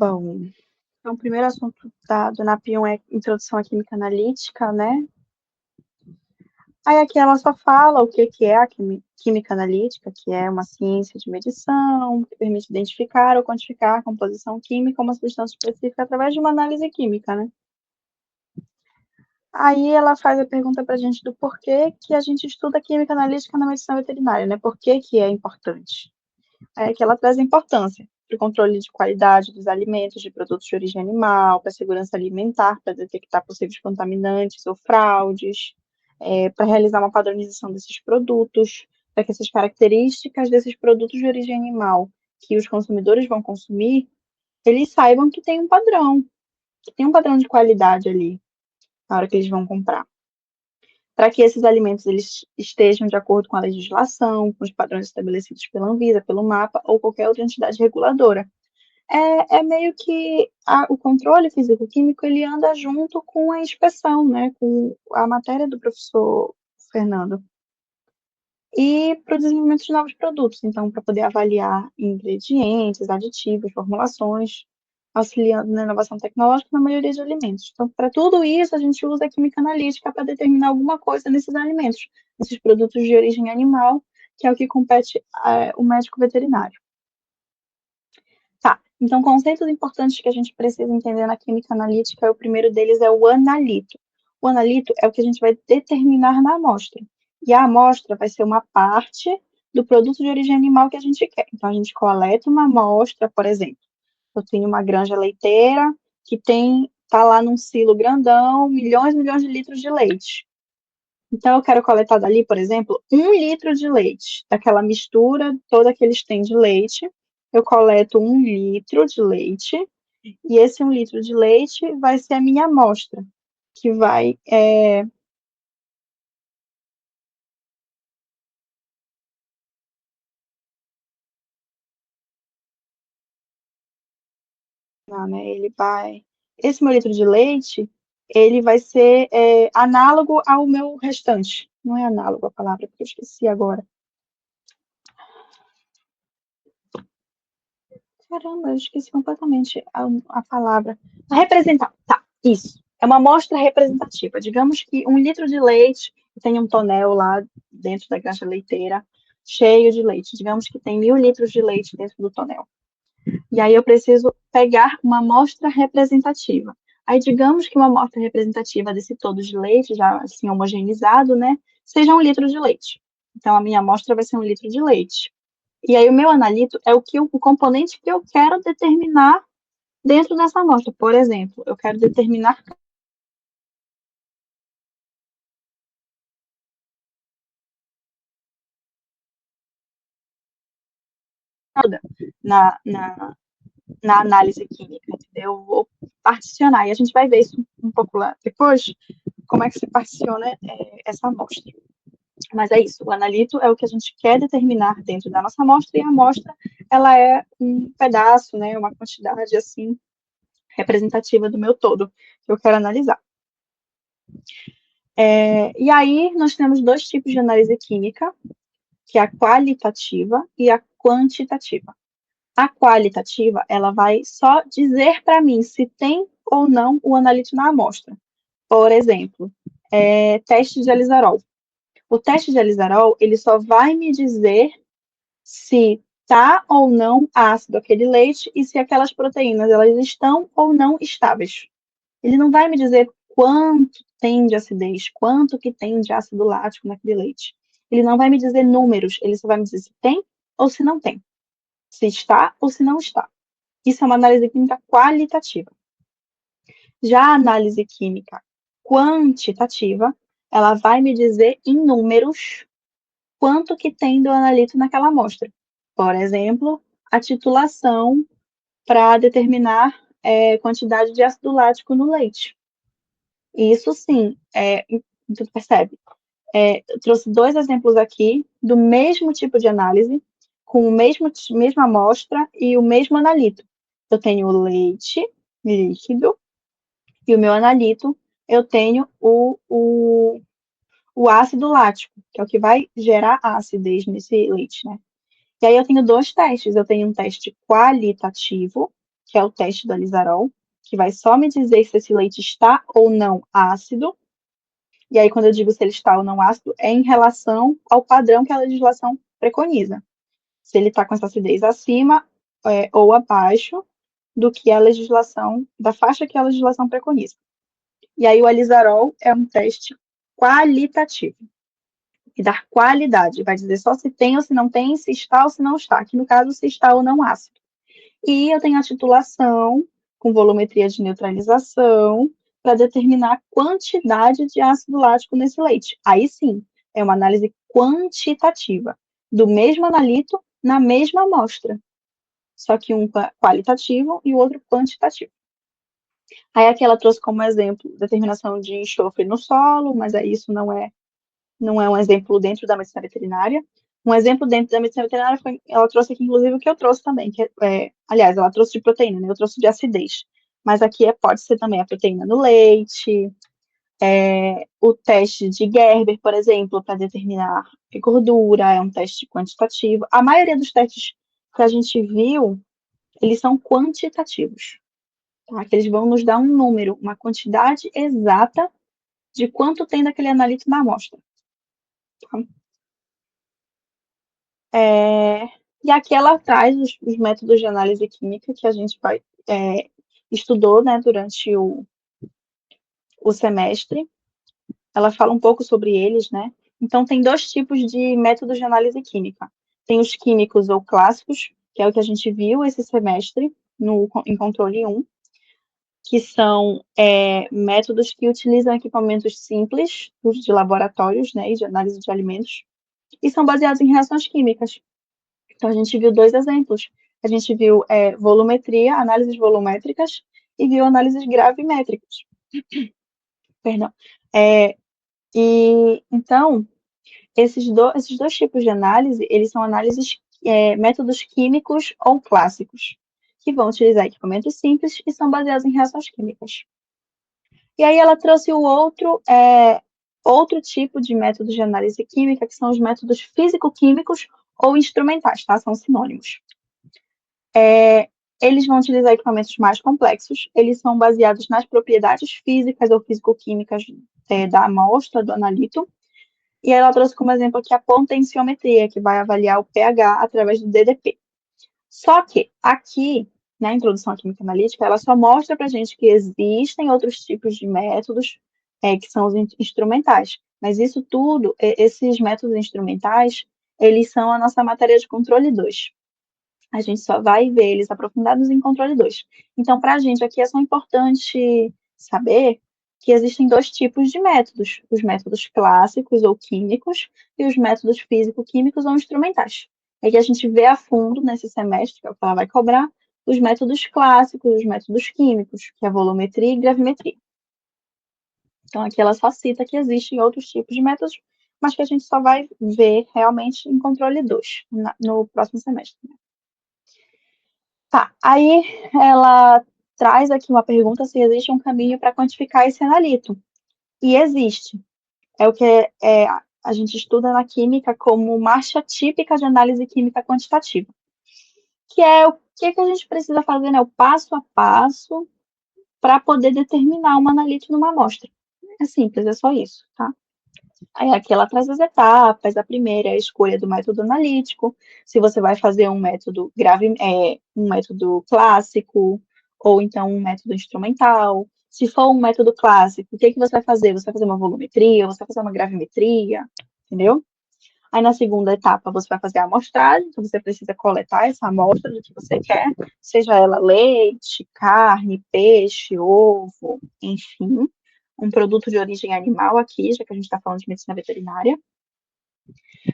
Bom, então o primeiro assunto do NAP1 é Introdução à Química Analítica, né? Aí aqui ela só fala o que é a química analítica, que é uma ciência de medição, que permite identificar ou quantificar a composição química de uma substância específica através de uma análise química, né? Aí ela faz a pergunta para a gente do porquê que a gente estuda química analítica na medicina veterinária, né? Por que que é importante? É que ela traz a importância para o controle de qualidade dos alimentos, de produtos de origem animal, para a segurança alimentar, para detectar possíveis contaminantes ou fraudes, para realizar uma padronização desses produtos, para que essas características desses produtos de origem animal que os consumidores vão consumir, eles saibam que tem um padrão de qualidade ali na hora que eles vão comprar. Para que esses alimentos eles estejam de acordo com a legislação, com os padrões estabelecidos pela Anvisa, pelo MAPA ou qualquer outra entidade reguladora. É meio que o controle físico-químico ele anda junto com a inspeção, né, com a matéria do professor Fernando. E para o desenvolvimento de novos produtos, então, para poder avaliar ingredientes, aditivos, formulações, auxiliando na inovação tecnológica na maioria de alimentos. Então, para tudo isso, a gente usa a química analítica para determinar alguma coisa nesses alimentos, nesses produtos de origem animal, que é o que compete o médico veterinário. Tá, então conceitos importantes que a gente precisa entender na química analítica, o primeiro deles é o analito. O analito é o que a gente vai determinar na amostra. E a amostra vai ser uma parte do produto de origem animal que a gente quer. Então, a gente coleta uma amostra, por exemplo, eu tenho uma granja leiteira que tá lá num silo grandão, milhões e milhões de litros de leite. Então, eu quero coletar dali, por exemplo, 1 litro de leite, daquela mistura toda que eles têm de leite. Eu coleto 1 litro de leite, e esse 1 litro de leite vai ser a minha amostra, que vai né, esse 1 litro de leite, ele vai ser análogo ao meu restante. Não é análogo a palavra, porque eu esqueci agora. Caramba, eu esqueci completamente a palavra. Representar, tá, isso. É uma amostra representativa. Digamos que 1 litro de leite tem um tonel lá dentro da granja leiteira, cheio de leite. Digamos que tem 1.000 litros de leite dentro do tonel. E aí eu preciso pegar uma amostra representativa. Aí digamos que uma amostra representativa desse todo de leite, já assim homogeneizado, né, seja 1 litro de leite. Então a minha amostra vai ser 1 litro de leite. E aí o meu analito é o componente que eu quero determinar dentro dessa amostra. Por exemplo, eu quero determinar na, na, na análise química, entendeu? Eu vou particionar, e a gente vai ver isso um pouco lá depois, como é que se particiona essa amostra. Mas é isso, o analito é o que a gente quer determinar dentro da nossa amostra, e a amostra, ela é um pedaço, né, uma quantidade, assim, representativa do meu todo, que eu quero analisar. E aí, nós temos 2 tipos de análise química, que é a qualitativa e a quantitativa. A qualitativa, ela vai só dizer para mim se tem ou não o analito na amostra. Por exemplo, teste de Alizarol. O teste de Alizarol, ele só vai me dizer se está ou não ácido aquele leite e se aquelas proteínas elas estão ou não estáveis. Ele não vai me dizer quanto tem de acidez, quanto que tem de ácido lático naquele leite. Ele não vai me dizer números, ele só vai me dizer se tem ou se não tem, se está ou se não está. Isso é uma análise química qualitativa. Já a análise química quantitativa, ela vai me dizer em números quanto que tem do analito naquela amostra. Por exemplo, a titulação para determinar quantidade de ácido lático no leite. Isso sim, tu percebe. Eu trouxe 2 exemplos aqui do mesmo tipo de análise, com o mesma amostra e o mesmo analito. Eu tenho o leite líquido e o meu analito, eu tenho o ácido lático, que é o que vai gerar a acidez nesse leite, né? E aí eu tenho 2 testes. Eu tenho um teste qualitativo, que é o teste do alizarol, que vai só me dizer se esse leite está ou não ácido. E aí, quando eu digo se ele está ou não ácido, é em relação ao padrão que a legislação preconiza. Se ele está com essa acidez acima ou abaixo do que a legislação, da faixa que a legislação preconiza. E aí, o alizarol é um teste qualitativo. E dar qualidade, vai dizer só se tem ou se não tem, se está ou se não está. Aqui, no caso, se está ou não ácido. E eu tenho a titulação com volumetria de neutralização para determinar a quantidade de ácido lático nesse leite. Aí sim, é uma análise quantitativa do mesmo analito na mesma amostra, só que um qualitativo e o outro quantitativo. Aí aqui ela trouxe como exemplo determinação de enxofre no solo, mas aí isso não é um exemplo dentro da medicina veterinária. Um exemplo dentro da medicina veterinária foi, ela trouxe aqui, inclusive, o que eu trouxe também, que aliás, ela trouxe de proteína, né? Eu trouxe de acidez. Mas aqui pode ser também a proteína no leite, o teste de Gerber, por exemplo, para determinar a gordura, é um teste quantitativo. A maioria dos testes que a gente viu, eles são quantitativos, tá? Que eles vão nos dar um número, uma quantidade exata de quanto tem daquele analito na amostra. Tá? E aqui ela traz os métodos de análise química que a gente estudou, né, durante o semestre. Ela fala um pouco sobre eles, né? Então, tem dois tipos de métodos de análise química. Tem os químicos ou clássicos, que é o que a gente viu esse semestre em controle 1, que são métodos que utilizam equipamentos simples, de laboratórios, né, e de análise de alimentos, e são baseados em reações químicas. Então, a gente viu dois exemplos. A gente viu volumetria, análises volumétricas, e viu análises gravimétricas. Perdão. Então, esses dois tipos de análise, eles são métodos químicos ou clássicos, que vão utilizar equipamentos simples e são baseados em reações químicas. E aí ela trouxe o outro tipo de método de análise química, que são os métodos físico-químicos ou instrumentais, tá? São sinônimos. Eles vão utilizar equipamentos mais complexos, eles são baseados nas propriedades físicas ou físico-químicas da amostra, do analito, e ela trouxe como exemplo aqui a potenciometria, que vai avaliar o pH através do DDP. Só que aqui, na introdução à química analítica, ela só mostra para a gente que existem outros tipos de métodos, que são os instrumentais. Mas isso tudo, esses métodos instrumentais, eles são a nossa matéria de controle 2. A gente só vai ver eles aprofundados em controle 2. Então, para a gente aqui é só importante saber que existem dois tipos de métodos, os métodos clássicos ou químicos e os métodos físico-químicos ou instrumentais. É que a gente vê a fundo nesse semestre, que é o que ela vai cobrar, os métodos clássicos, os métodos químicos, que é a volumetria e gravimetria. Então, aqui ela só cita que existem outros tipos de métodos, mas que a gente só vai ver realmente em controle 2, no próximo semestre. Tá, aí ela traz aqui uma pergunta se existe um caminho para quantificar esse analito. E existe. É o que a gente estuda na química como marcha típica de análise química quantitativa. Que é o que a gente precisa fazer, né? O passo a passo para poder determinar um analito numa amostra. É simples, é só isso, tá? Aí aqui ela traz as etapas. A primeira é a escolha do método analítico, se você vai fazer um método um método clássico, ou então um método instrumental. Se for um método clássico, o que você vai fazer? Você vai fazer uma volumetria, você vai fazer uma gravimetria, entendeu? Aí na segunda etapa você vai fazer a amostragem, então você precisa coletar essa amostra do que você quer, seja ela leite, carne, peixe, ovo, enfim, um produto de origem animal aqui, já que a gente está falando de medicina veterinária.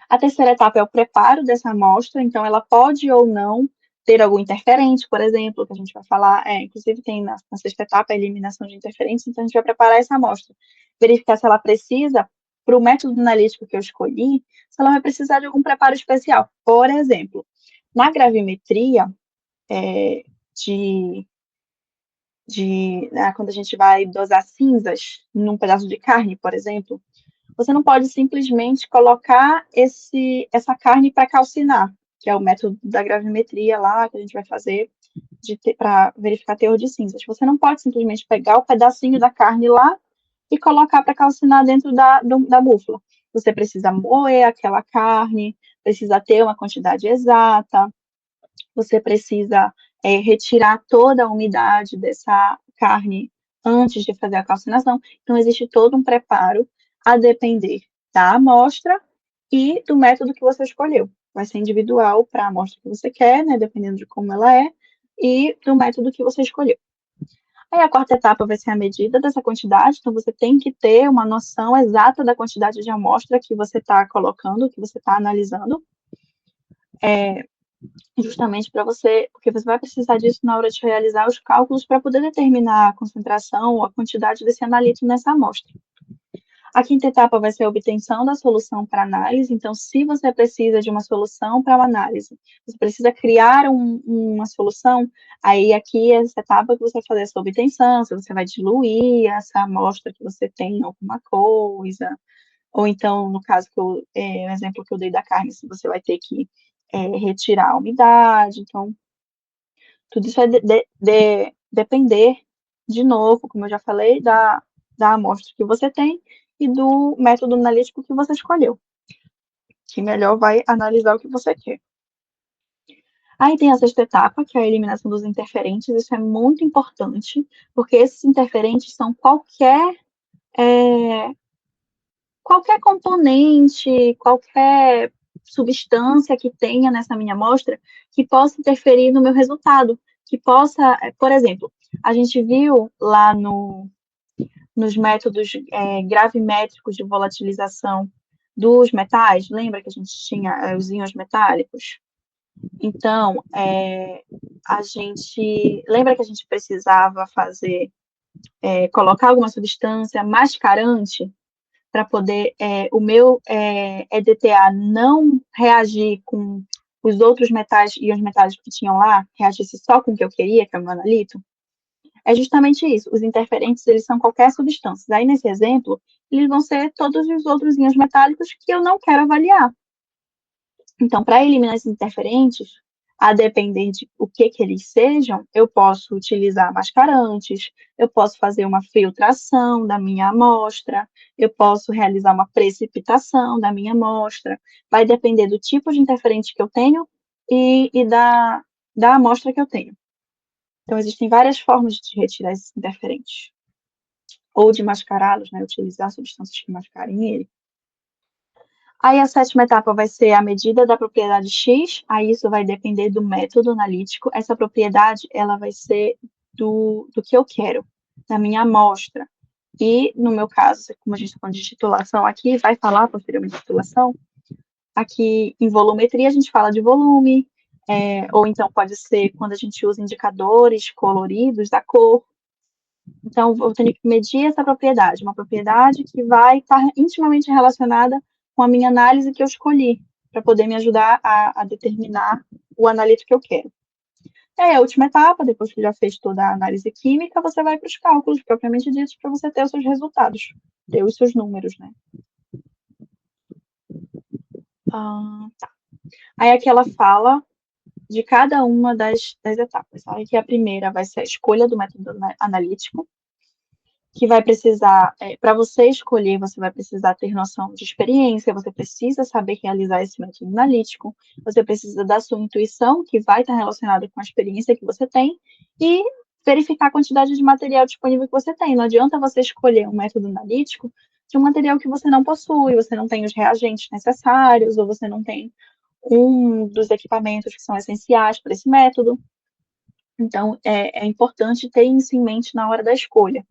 A terceira etapa é o preparo dessa amostra, então ela pode ou não ter algum interferente, por exemplo, que a gente vai falar, inclusive tem na sexta etapa a eliminação de interferentes, então a gente vai preparar essa amostra, verificar se ela precisa, para o método analítico que eu escolhi, se ela vai precisar de algum preparo especial. Por exemplo, na gravimetria, quando a gente vai dosar cinzas num pedaço de carne, por exemplo, você não pode simplesmente colocar essa carne para calcinar, que é o método da gravimetria lá, que a gente vai fazer. para verificar teor de cinzas. Você não pode simplesmente pegar o pedacinho da carne lá e colocar para calcinar dentro da búfala. Você precisa moer aquela carne, precisa ter uma quantidade exata, você precisa retirar toda a umidade dessa carne antes de fazer a calcinação. Então, existe todo um preparo a depender da amostra e do método que você escolheu. Vai ser individual para a amostra que você quer, né, dependendo de como ela é, e do método que você escolheu. Aí a quarta etapa vai ser a medida dessa quantidade, então você tem que ter uma noção exata da quantidade de amostra que você está colocando, que você está analisando, justamente para você, porque você vai precisar disso na hora de realizar os cálculos para poder determinar a concentração ou a quantidade desse analito nessa amostra. A quinta etapa vai ser a obtenção da solução para análise. Então, se você precisa de uma solução para uma análise, você precisa criar uma solução, aí aqui é essa etapa que você vai fazer essa obtenção, se você vai diluir essa amostra que você tem em alguma coisa, ou então, no caso que o exemplo que eu dei da carne, se você vai ter que retirar a umidade. Então, tudo isso vai depender, de novo, como eu já falei, da amostra que você tem e do método analítico que você escolheu, que melhor vai analisar o que você quer. Aí tem a sexta etapa, que é a eliminação dos interferentes. Isso é muito importante, porque esses interferentes são qualquer componente, qualquer substância que tenha nessa minha amostra que possa interferir no meu resultado, que possa, por exemplo, a gente viu lá nos métodos gravimétricos de volatilização dos metais, lembra que a gente tinha os íons metálicos? Então, a gente lembra que a gente precisava colocar alguma substância mascarante para poder o meu EDTA não reagir com os outros metais e os metálicos que tinham lá, reagisse só com o que eu queria, que é o meu analito, é justamente isso. Os interferentes, eles são qualquer substância. Daí, nesse exemplo, eles vão ser todos os outros íons metálicos que eu não quero avaliar. Então, para eliminar esses interferentes, a depender de o que eles sejam, eu posso utilizar mascarantes, eu posso fazer uma filtração da minha amostra, eu posso realizar uma precipitação da minha amostra. Vai depender do tipo de interferente que eu tenho e da amostra que eu tenho. Então, existem várias formas de retirar esses interferentes. Ou de mascará-los, né? Utilizar substâncias que mascarem ele. Aí a sétima etapa vai ser a medida da propriedade X, aí isso vai depender do método analítico. Essa propriedade, ela vai ser do que eu quero, da minha amostra. E, no meu caso, como a gente está falando de titulação aqui, vai falar posteriormente de titulação, aqui em volumetria a gente fala de volume, ou então pode ser quando a gente usa indicadores coloridos da cor. Então, eu tenho que medir essa propriedade, uma propriedade que vai estar intimamente relacionada com a minha análise que eu escolhi, para poder me ajudar a determinar o analito que eu quero. E aí, a última etapa, depois que já fez toda a análise química, você vai para os cálculos propriamente ditos, para você ter os seus resultados, ter os seus números, né? Tá. Aí aqui ela fala de cada uma das etapas. Aí que a primeira vai ser a escolha do método analítico, que vai precisar, para você escolher, você vai precisar ter noção de experiência, você precisa saber realizar esse método analítico, você precisa da sua intuição, que vai estar relacionada com a experiência que você tem, e verificar a quantidade de material disponível que você tem. Não adianta você escolher um método analítico de um material que você não possui, você não tem os reagentes necessários, ou você não tem um dos equipamentos que são essenciais para esse método. Então, é importante ter isso em mente na hora da escolha.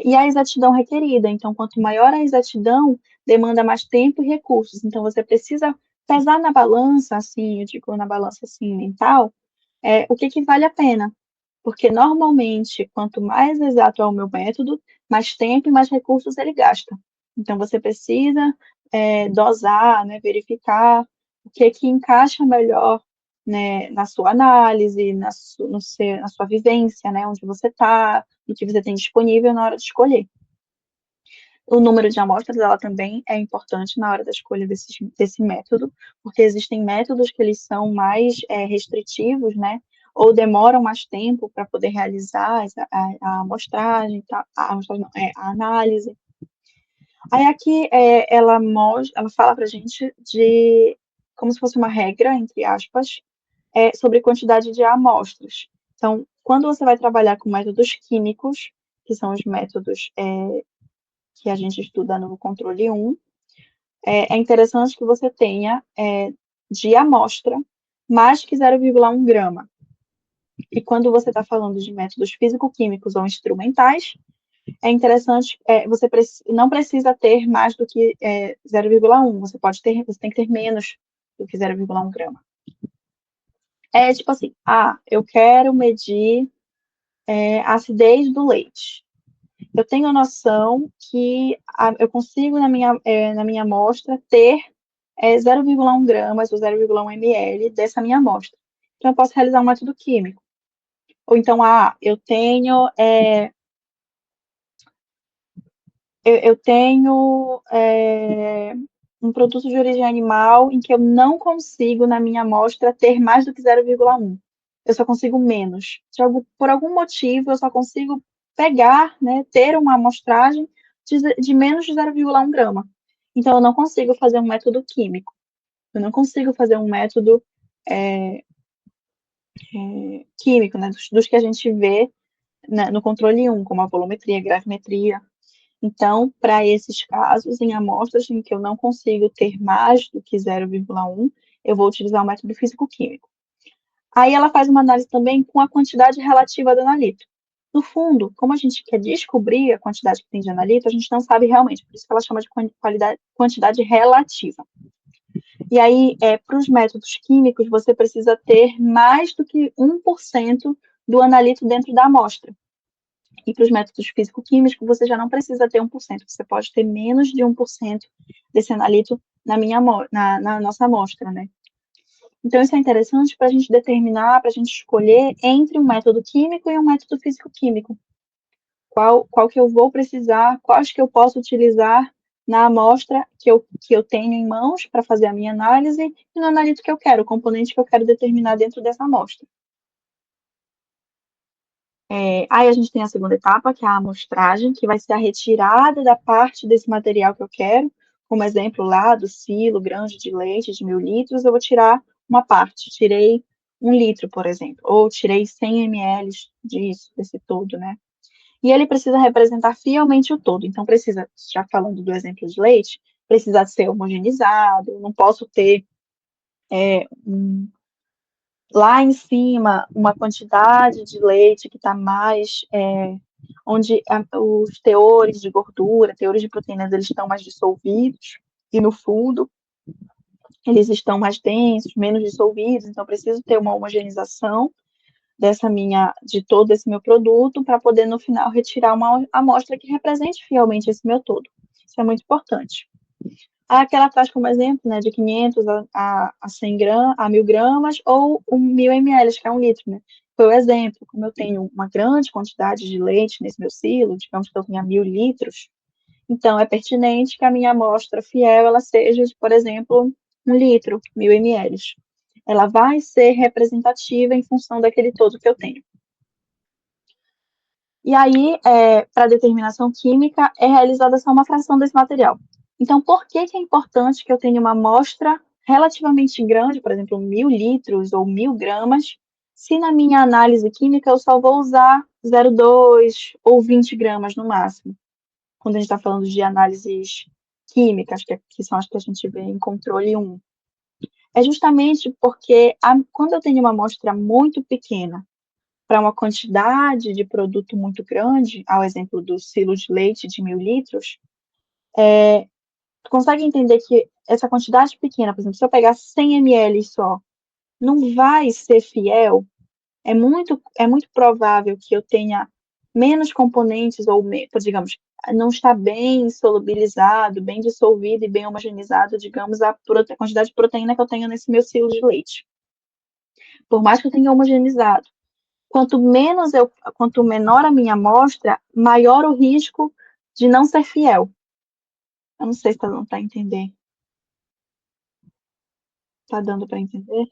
E a exatidão requerida. Então, quanto maior a exatidão, demanda mais tempo e recursos. Então, você precisa pesar na balança, assim, eu digo na balança assim, mental, o que vale a pena. Porque, normalmente, quanto mais exato é o meu método, mais tempo e mais recursos ele gasta. Então, você precisa dosar, né, verificar o que encaixa melhor, né, na sua análise, na sua vivência, né, onde você está, o que você tem disponível na hora de escolher. O número de amostras, ela também é importante na hora da escolha desse método, porque existem métodos que eles são mais restritivos, né, ou demoram mais tempo para poder realizar a amostragem, tá? A análise. Aí aqui ela fala para a gente de como se fosse uma regra, entre aspas, sobre quantidade de amostras. Então, quando você vai trabalhar com métodos químicos, que são os métodos que a gente estuda no controle 1, é interessante que você tenha de amostra mais que 0,1 grama. E quando você está falando de métodos físico-químicos ou instrumentais, é interessante, você não precisa ter mais do que 0,1, você tem que ter menos do que 0,1 grama. É tipo assim, eu quero medir a acidez do leite. Eu tenho noção que eu consigo na minha amostra ter 0,1 gramas ou 0,1 ml dessa minha amostra. Então, eu posso realizar um método químico. Ou então, eu tenho um produto de origem animal em que eu não consigo, na minha amostra, ter mais do que 0,1. Eu só consigo menos. Por algum motivo, eu só consigo pegar, né, ter uma amostragem de menos de 0,1 grama. Então, eu não consigo fazer um método químico. Eu não consigo fazer um método químico, né, dos que a gente vê, né, no controle 1, como a volumetria, a gravimetria. Então, para esses casos, em amostras em que eu não consigo ter mais do que 0,1, eu vou utilizar o método físico-químico. Aí ela faz uma análise também com a quantidade relativa do analito. No fundo, como a gente quer descobrir a quantidade que tem de analito, a gente não sabe realmente, por isso que ela chama de quantidade relativa. E aí, para os métodos químicos, você precisa ter mais do que 1% do analito dentro da amostra. E para os métodos físico-químicos, você já não precisa ter 1%, você pode ter menos de 1% desse analito na nossa amostra, né? Então, isso é interessante para a gente determinar, para a gente escolher entre um método químico e um método físico-químico. Qual que eu vou precisar, quais que eu posso utilizar na amostra que eu tenho em mãos para fazer a minha análise e no analito que eu quero, o componente que eu quero determinar dentro dessa amostra. Aí a gente tem a segunda etapa, que é a amostragem, que vai ser a retirada da parte desse material que eu quero. Como exemplo lá do silo grande de leite de 1.000 litros, eu vou tirar uma parte. Tirei 1 litro, por exemplo, ou tirei 100 ml disso, desse todo, né? E ele precisa representar fielmente o todo. Então, precisa, já falando do exemplo de leite, precisa ser homogeneizado, não posso ter lá em cima uma quantidade de leite que está mais, onde os teores de gordura, teores de proteínas, eles estão mais dissolvidos, e no fundo eles estão mais densos, menos dissolvidos, então preciso ter uma homogeneização de todo esse meu produto para poder no final retirar uma amostra que represente fielmente esse meu todo. Isso é muito importante. Aqui ela traz como exemplo, né, de 500 a 100 gramas, a 1.000 gramas, ou 1.000 ml, que é 1 litro, né? Foi o exemplo, como eu tenho uma grande quantidade de leite nesse meu silo, digamos que eu tenha 1.000 litros, então é pertinente que a minha amostra fiel, ela seja, por exemplo, 1 litro, 1.000 ml. Ela vai ser representativa em função daquele todo que eu tenho. E aí, para a determinação química, é realizada só uma fração desse material. Então, por que é importante que eu tenha uma amostra relativamente grande, por exemplo, 1.000 litros ou 1.000 gramas, se na minha análise química eu só vou usar 0,2 ou 20 gramas no máximo, quando a gente está falando de análises químicas, que são as que a gente vê em controle 1. É justamente porque quando eu tenho uma amostra muito pequena, para uma quantidade de produto muito grande, ao exemplo do silo de leite de 1.000 litros, tu consegue entender que essa quantidade pequena, por exemplo, se eu pegar 100 ml só, não vai ser fiel? É muito provável que eu tenha menos componentes, ou, digamos, não está bem solubilizado, bem dissolvido e bem homogeneizado, digamos, a quantidade de proteína que eu tenho nesse meu silo de leite. Por mais que eu tenha homogeneizado, quanto menor a minha amostra, maior o risco de não ser fiel. Eu não sei se está dando para entender. Está dando para entender?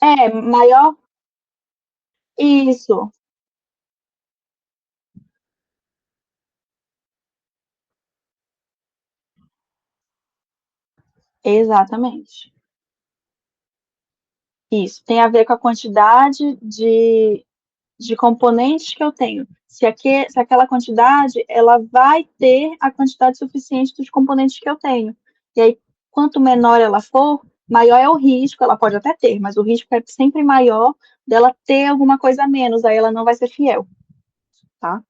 Maior. Isso, exatamente. Isso. Tem a ver com a quantidade de componentes que eu tenho. Se aquela quantidade, ela vai ter a quantidade suficiente dos componentes que eu tenho. E aí, quanto menor ela for, maior é o risco, ela pode até ter, mas o risco é sempre maior dela ter alguma coisa a menos, aí ela não vai ser fiel, tá?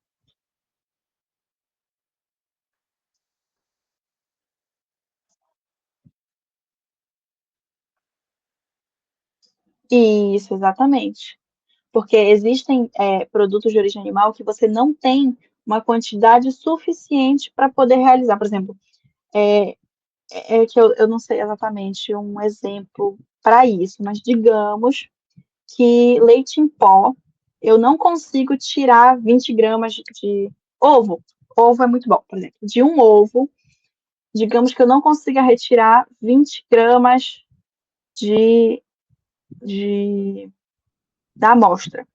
Isso, exatamente. Porque existem produtos de origem animal que você não tem uma quantidade suficiente para poder realizar. Por exemplo, que eu não sei exatamente um exemplo para isso, mas digamos que leite em pó, eu não consigo tirar 20 gramas de ovo. Ovo é muito bom, por exemplo. De um ovo, digamos que eu não consiga retirar 20 gramas de, de da amostra.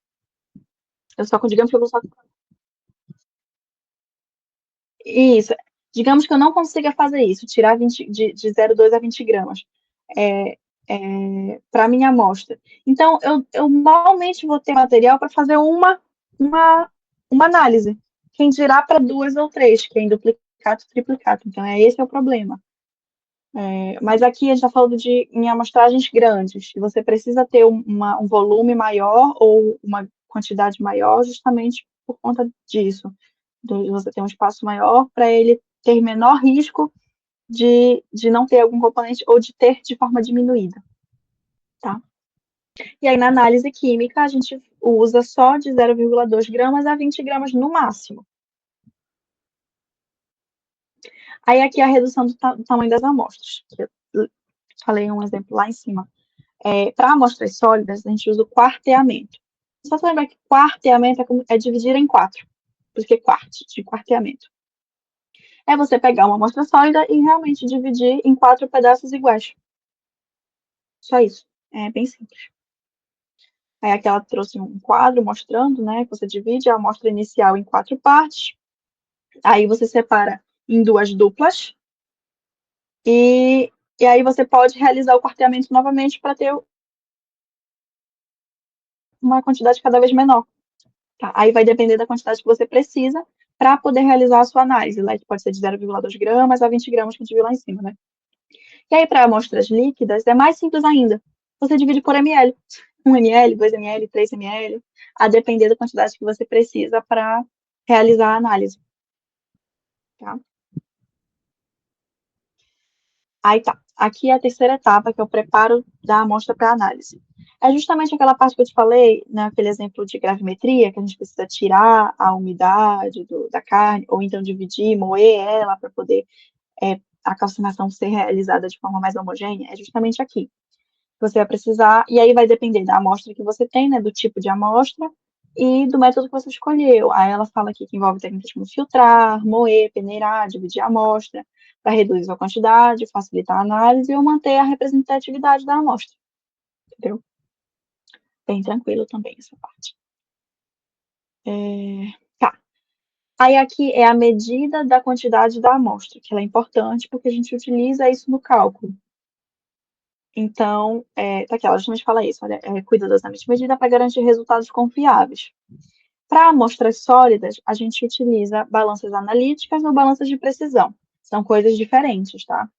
Eu só, digamos que eu só. Isso. Digamos que eu não consiga fazer isso, tirar 20, de 0,2 a 20 gramas. É, para minha amostra. Então, eu malmente vou ter material para fazer uma, uma análise. Quem dirá para duas ou três, que é em duplicado, triplicado. Então, esse é o problema. Mas aqui a gente está falando em amostragens grandes. Você precisa ter um volume maior ou uma quantidade maior justamente por conta disso. De você ter um espaço maior para ele ter menor risco de não ter algum componente ou de ter de forma diminuída. Tá? E aí, na análise química, a gente usa só de 0,2 gramas a 20 gramas no máximo. Aí, aqui a redução do tamanho das amostras, que eu falei um exemplo lá em cima. Para amostras sólidas, a gente usa o quarteamento. Só se lembrar que quarteamento é dividir em quatro, por isso que é de quarteamento. É você pegar uma amostra sólida e realmente dividir em quatro pedaços iguais. Só isso. É bem simples. Aí aqui ela trouxe um quadro mostrando, né, que você divide a amostra inicial em quatro partes, aí você separa em duas duplas, e, e aí você pode realizar o quarteamento novamente para ter uma quantidade cada vez menor. Tá? Aí vai depender da quantidade que você precisa para poder realizar a sua análise, lá que pode ser de 0,2 gramas a 20 gramas que a gente viu lá em cima, né? E aí, para amostras líquidas, é mais simples ainda. Você divide por ml. 1 ml, 2 ml, 3 ml, a depender da quantidade que você precisa para realizar a análise. Tá? Aí tá. Aqui é a terceira etapa, que é o preparo da amostra para análise. É justamente aquela parte que eu te falei, né, aquele exemplo de gravimetria, que a gente precisa tirar a umidade da carne, ou então dividir, moer ela para poder a calcinação ser realizada de forma mais homogênea, é justamente aqui. Você vai precisar, e aí vai depender da amostra que você tem, né, do tipo de amostra e do método que você escolheu. Aí ela fala aqui que envolve técnicas como filtrar, moer, peneirar, dividir a amostra, para reduzir a quantidade, facilitar a análise ou manter a representatividade da amostra. Entendeu? Bem tranquilo também essa parte. Tá. Aí aqui é a medida da quantidade da amostra, que ela é importante porque a gente utiliza isso no cálculo. Então, tá aqui, ela justamente fala isso, olha, cuidadosamente medida para garantir resultados confiáveis. Para amostras sólidas, a gente utiliza balanças analíticas ou balanças de precisão. São coisas diferentes, tá?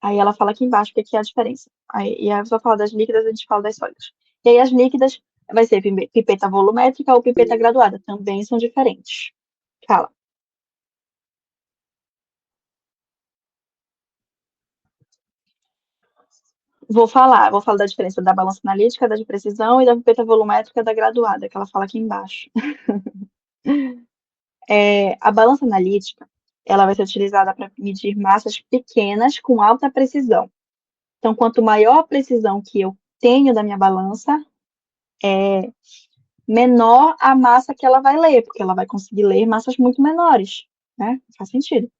Aí ela fala aqui embaixo o que é a diferença. E aí eu só falo das líquidas, a gente fala das sólidas. E aí as líquidas vai ser pipeta volumétrica ou pipeta graduada. Também são diferentes. Fala. Vou falar da diferença da balança analítica, da de precisão e da pipeta volumétrica da graduada, que ela fala aqui embaixo. A balança analítica, ela vai ser utilizada para medir massas pequenas com alta precisão. Então, quanto maior a precisão que eu tenho da minha balança, menor a massa que ela vai ler, porque ela vai conseguir ler massas muito menores, né? Faz sentido.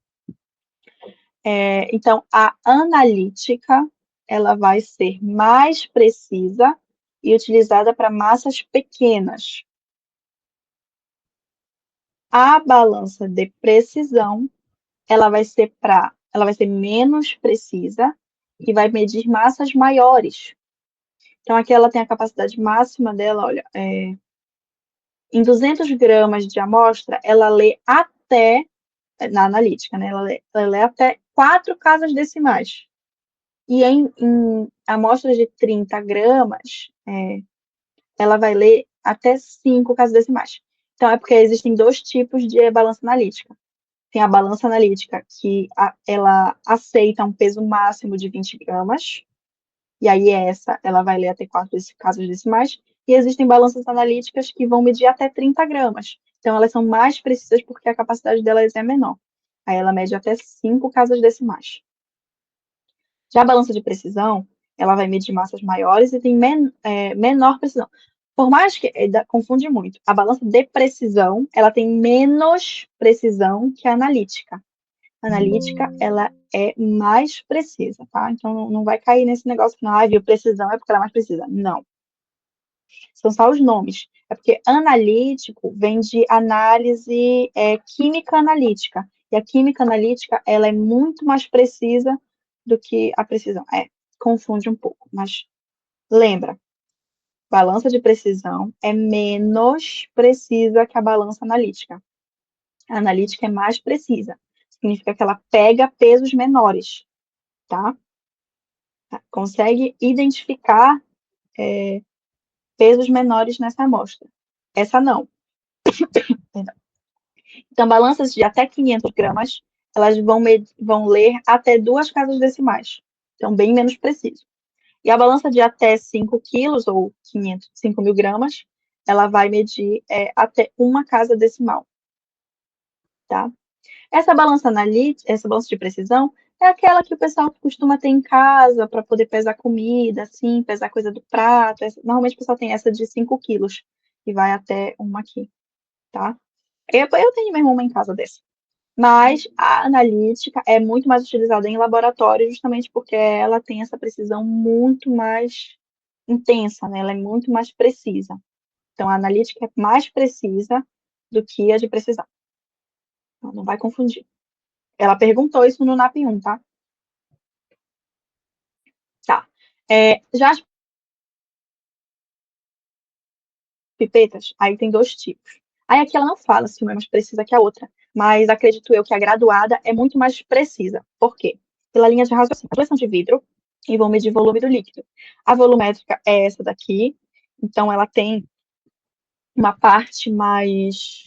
Então, a analítica ela vai ser mais precisa e utilizada para massas pequenas. A balança de precisão, ela vai ser menos precisa e vai medir massas maiores. Então, aqui ela tem a capacidade máxima dela, olha, em 200 gramas de amostra, ela lê até, na analítica, né, ela lê até 4 casas decimais. E em amostras de 30 gramas, ela vai ler até 5 casas decimais. Então, é porque existem dois tipos de balança analítica. Tem a balança analítica, que ela aceita um peso máximo de 20 gramas, e aí ela vai ler até 4 casas decimais, e existem balanças analíticas que vão medir até 30 gramas. Então, elas são mais precisas porque a capacidade delas é menor. Aí ela mede até 5 casas decimais. Já a balança de precisão, ela vai medir massas maiores e tem menor precisão. Por mais que confunde muito, a balança de precisão, ela tem menos precisão que a analítica. A analítica, ela é mais precisa, tá? Então, não vai cair nesse negócio que, não, viu, precisão é porque ela é mais precisa. Não. São só os nomes. É porque analítico vem de análise química analítica. E a química analítica, ela é muito mais precisa do que a precisão. Confunde um pouco, mas lembra, balança de precisão é menos precisa que a balança analítica. A analítica é mais precisa. Significa que ela pega pesos menores, tá? Consegue identificar pesos menores nessa amostra. Essa não. Perdão. Então, balanças de até 500 gramas, elas vão ler até 2 casas decimais. Então, bem menos preciso. E a balança de até 5 quilos, ou 5 mil gramas, ela vai medir até 1 casa decimal. Tá? Essa balança de precisão, é aquela que o pessoal costuma ter em casa para poder pesar comida, assim, pesar coisa do prato. Normalmente o pessoal tem essa de 5 quilos, e vai até uma aqui, tá? Eu tenho mesmo uma em casa dessa. Mas a analítica é muito mais utilizada em laboratório, justamente porque ela tem essa precisão muito mais intensa, né? Ela é muito mais precisa. Então, a analítica é mais precisa do que a de precisão. Então, não vai confundir. Ela perguntou isso no NAP1, tá? Tá. Já as pipetas, aí tem 2 tipos. Aí aqui ela não fala se uma é mais precisa que a outra, mas acredito eu que a graduada é muito mais precisa. Por quê? Pela linha de raciocínio. Elas são de vidro e vão medir volume do líquido. A volumétrica é essa daqui, então ela tem uma parte mais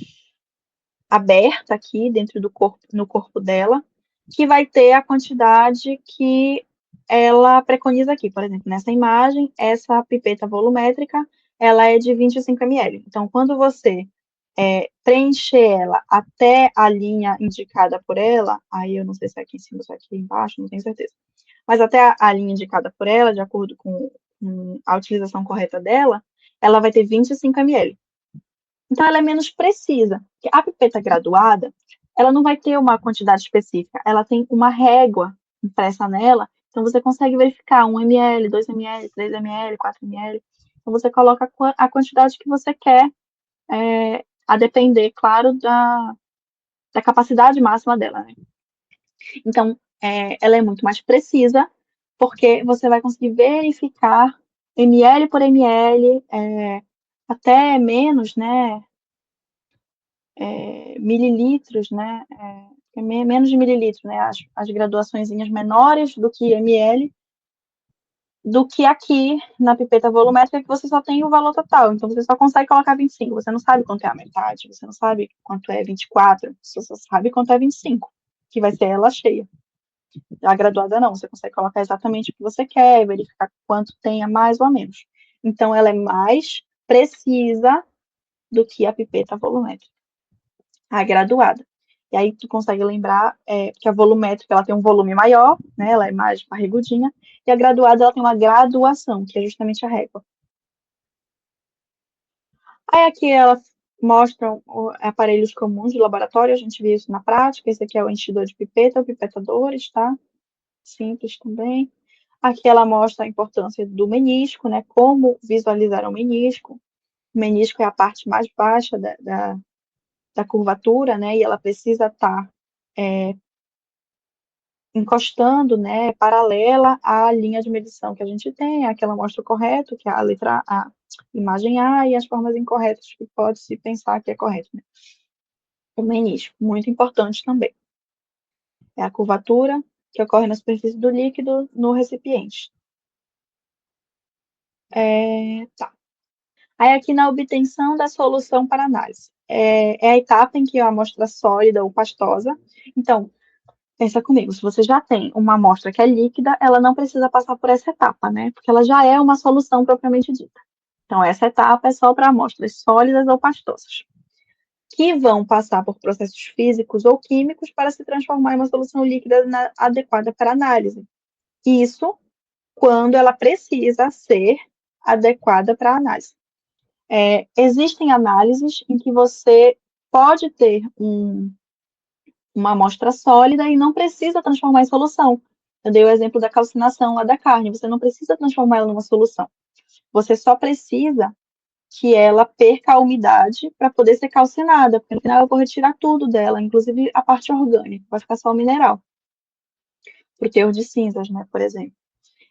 aberta aqui dentro do corpo, no corpo dela, que vai ter a quantidade que ela preconiza aqui. Por exemplo, nessa imagem, essa pipeta volumétrica, ela é de 25 ml. Então, quando você preencher ela até a linha indicada por ela, aí eu não sei se é aqui em cima ou se é aqui embaixo, não tenho certeza, mas até a linha indicada por ela, de acordo com a utilização correta dela, ela vai ter 25 ml. Então, ela é menos precisa. A pipeta graduada, ela não vai ter uma quantidade específica, ela tem uma régua impressa nela, então você consegue verificar 1 ml, 2 ml, 3 ml, 4 ml. Então, você coloca a quantidade que você quer, a depender, claro, da capacidade máxima dela, né? Então, ela é muito mais precisa, porque você vai conseguir verificar ml por ml, até menos, né? Mililitros, né? Menos de mililitro, né? As graduaçõezinhas menores do que ml, do que aqui na pipeta volumétrica, que você só tem o valor total. Então, você só consegue colocar 25. Você não sabe quanto é a metade, você não sabe quanto é 24, você só sabe quanto é 25, que vai ser ela cheia. A graduada não, você consegue colocar exatamente o que você quer, verificar quanto tem a mais ou a menos. Então, ela é mais precisa do que a pipeta volumétrica, a graduada. E aí tu consegue lembrar que a volumétrica ela tem um volume maior, né? Ela é mais parregudinha, e a graduada ela tem uma graduação, que é justamente a régua. Aí aqui ela mostra aparelhos comuns de laboratório, a gente viu isso na prática. Esse aqui é o enchedor de pipeta, o pipetadores, tá? Simples também. Aqui ela mostra a importância do menisco, né? Como visualizar o menisco. O menisco é a parte mais baixa da curvatura, né? E ela precisa estar encostando, né? Paralela à linha de medição que a gente tem, aquela mostra o correto, que é a letra A, imagem A, e as formas incorretas que pode-se pensar que é correto, né? O menisco, muito importante também. É a curvatura que ocorre na superfície do líquido no recipiente. Tá. Aí, aqui na obtenção da solução para análise. É a etapa em que a amostra sólida ou pastosa. Então, pensa comigo, se você já tem uma amostra que é líquida, ela não precisa passar por essa etapa, né? Porque ela já é uma solução propriamente dita. Então, essa etapa é só para amostras sólidas ou pastosas, que vão passar por processos físicos ou químicos para se transformar em uma solução líquida adequada para análise. Isso quando ela precisa ser adequada para análise. Existem análises em que você pode ter uma amostra sólida e não precisa transformar em solução. Eu dei o exemplo da calcinação lá da carne, você não precisa transformar ela numa solução. Você só precisa que ela perca a umidade para poder ser calcinada, porque no final eu vou retirar tudo dela, inclusive a parte orgânica, vai ficar só o mineral, para o teor de cinzas, né, por exemplo.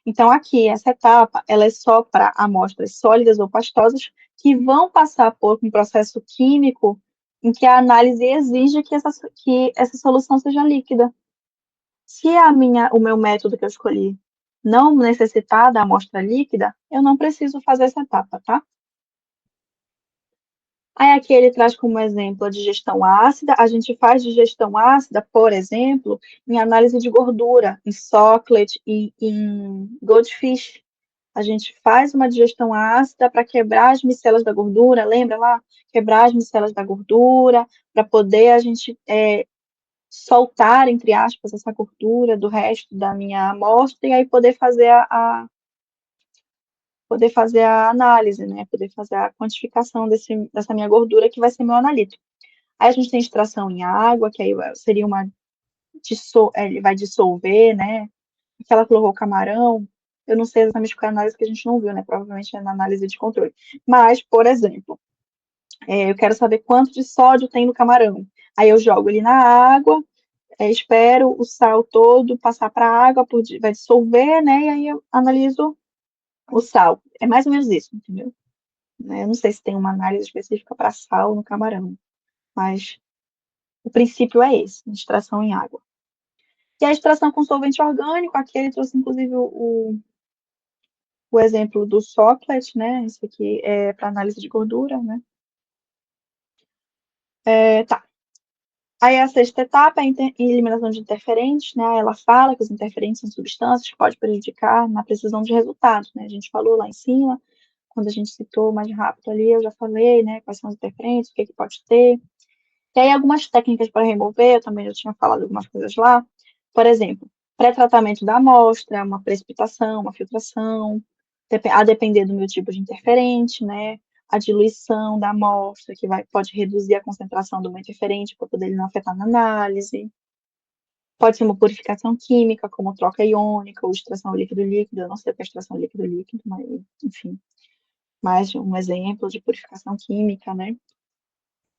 Então, aqui, essa etapa, ela é só para amostras sólidas ou pastosas que vão passar por um processo químico em que a análise exige que essa solução seja líquida. Se o meu método que eu escolhi não necessitar da amostra líquida, eu não preciso fazer essa etapa, tá? Aí aqui ele traz como exemplo a digestão ácida. A gente faz digestão ácida, por exemplo, em análise de gordura, em Socklet e em Goldfish. A gente faz uma digestão ácida para quebrar as micelas da gordura, lembra lá? Quebrar as micelas da gordura, para poder a gente soltar, entre aspas, essa gordura do resto da minha amostra e aí poder fazer a análise, né? Poder fazer a quantificação dessa minha gordura, que vai ser meu analítico. Aí a gente tem extração em água, que aí seria ele vai dissolver, né? Que ela colocou camarão. Eu não sei exatamente qual é a análise que a gente não viu, né? Provavelmente é na análise de controle. Mas, por exemplo, eu quero saber quanto de sódio tem no camarão. Aí eu jogo ele na água, espero o sal todo passar para a água, vai dissolver, né? E aí eu analiso o sal. É mais ou menos isso, entendeu? Eu não sei se tem uma análise específica para sal no camarão, mas o princípio é esse, extração em água. E a extração com solvente orgânico, aqui ele trouxe inclusive o exemplo do Socklet, né? Isso aqui é para análise de gordura, né? Tá. Aí a sexta etapa é a eliminação de interferentes, né? Ela fala que os interferentes são substâncias que podem prejudicar na precisão de resultados, né? A gente falou lá em cima, quando a gente citou mais rápido ali, eu já falei, né? Quais são os interferentes, o que pode ter. E aí algumas técnicas para remover, eu também já tinha falado algumas coisas lá. Por exemplo, pré-tratamento da amostra, uma precipitação, uma filtração, a depender do meu tipo de interferente, né? A diluição da amostra, que pode reduzir a concentração do meu interferente para poder ele não afetar na análise. Pode ser uma purificação química, como troca iônica ou extração líquido-líquido. Eu não sei o que é extração líquido-líquido, mas, enfim, mais um exemplo de purificação química, né?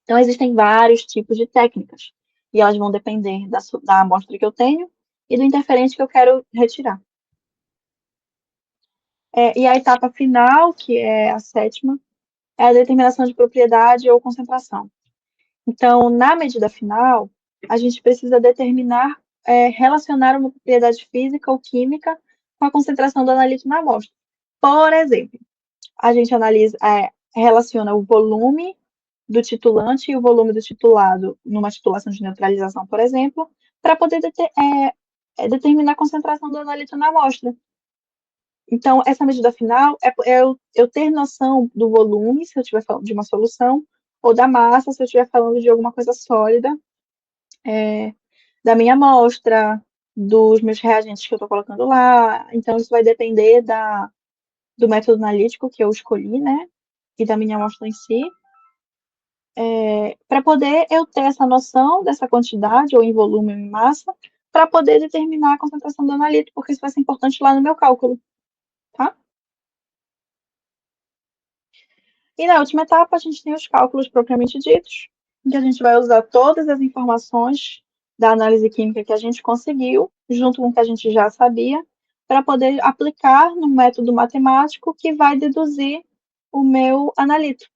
Então, existem vários tipos de técnicas, e elas vão depender da amostra que eu tenho e do interferente que eu quero retirar. E a etapa final, que é a sétima, é a determinação de propriedade ou concentração. Então, na medida final, a gente precisa determinar, relacionar uma propriedade física ou química com a concentração do analítico na amostra. Por exemplo, a gente relaciona o volume do titulante e o volume do titulado numa titulação de neutralização, por exemplo, para poder determinar a concentração do analítico na amostra. Então, essa medida final é eu ter noção do volume, se eu estiver falando de uma solução, ou da massa, se eu estiver falando de alguma coisa sólida, da minha amostra, dos meus reagentes que eu estou colocando lá. Então, isso vai depender do método analítico que eu escolhi, né? E da minha amostra em si. Para poder eu ter essa noção dessa quantidade, ou em volume ou em massa, para poder determinar a concentração do analito, porque isso vai ser importante lá no meu cálculo, tá? E na última etapa, a gente tem os cálculos propriamente ditos, em que a gente vai usar todas as informações da análise química que a gente conseguiu, junto com o que a gente já sabia, para poder aplicar no método matemático que vai deduzir o meu analito,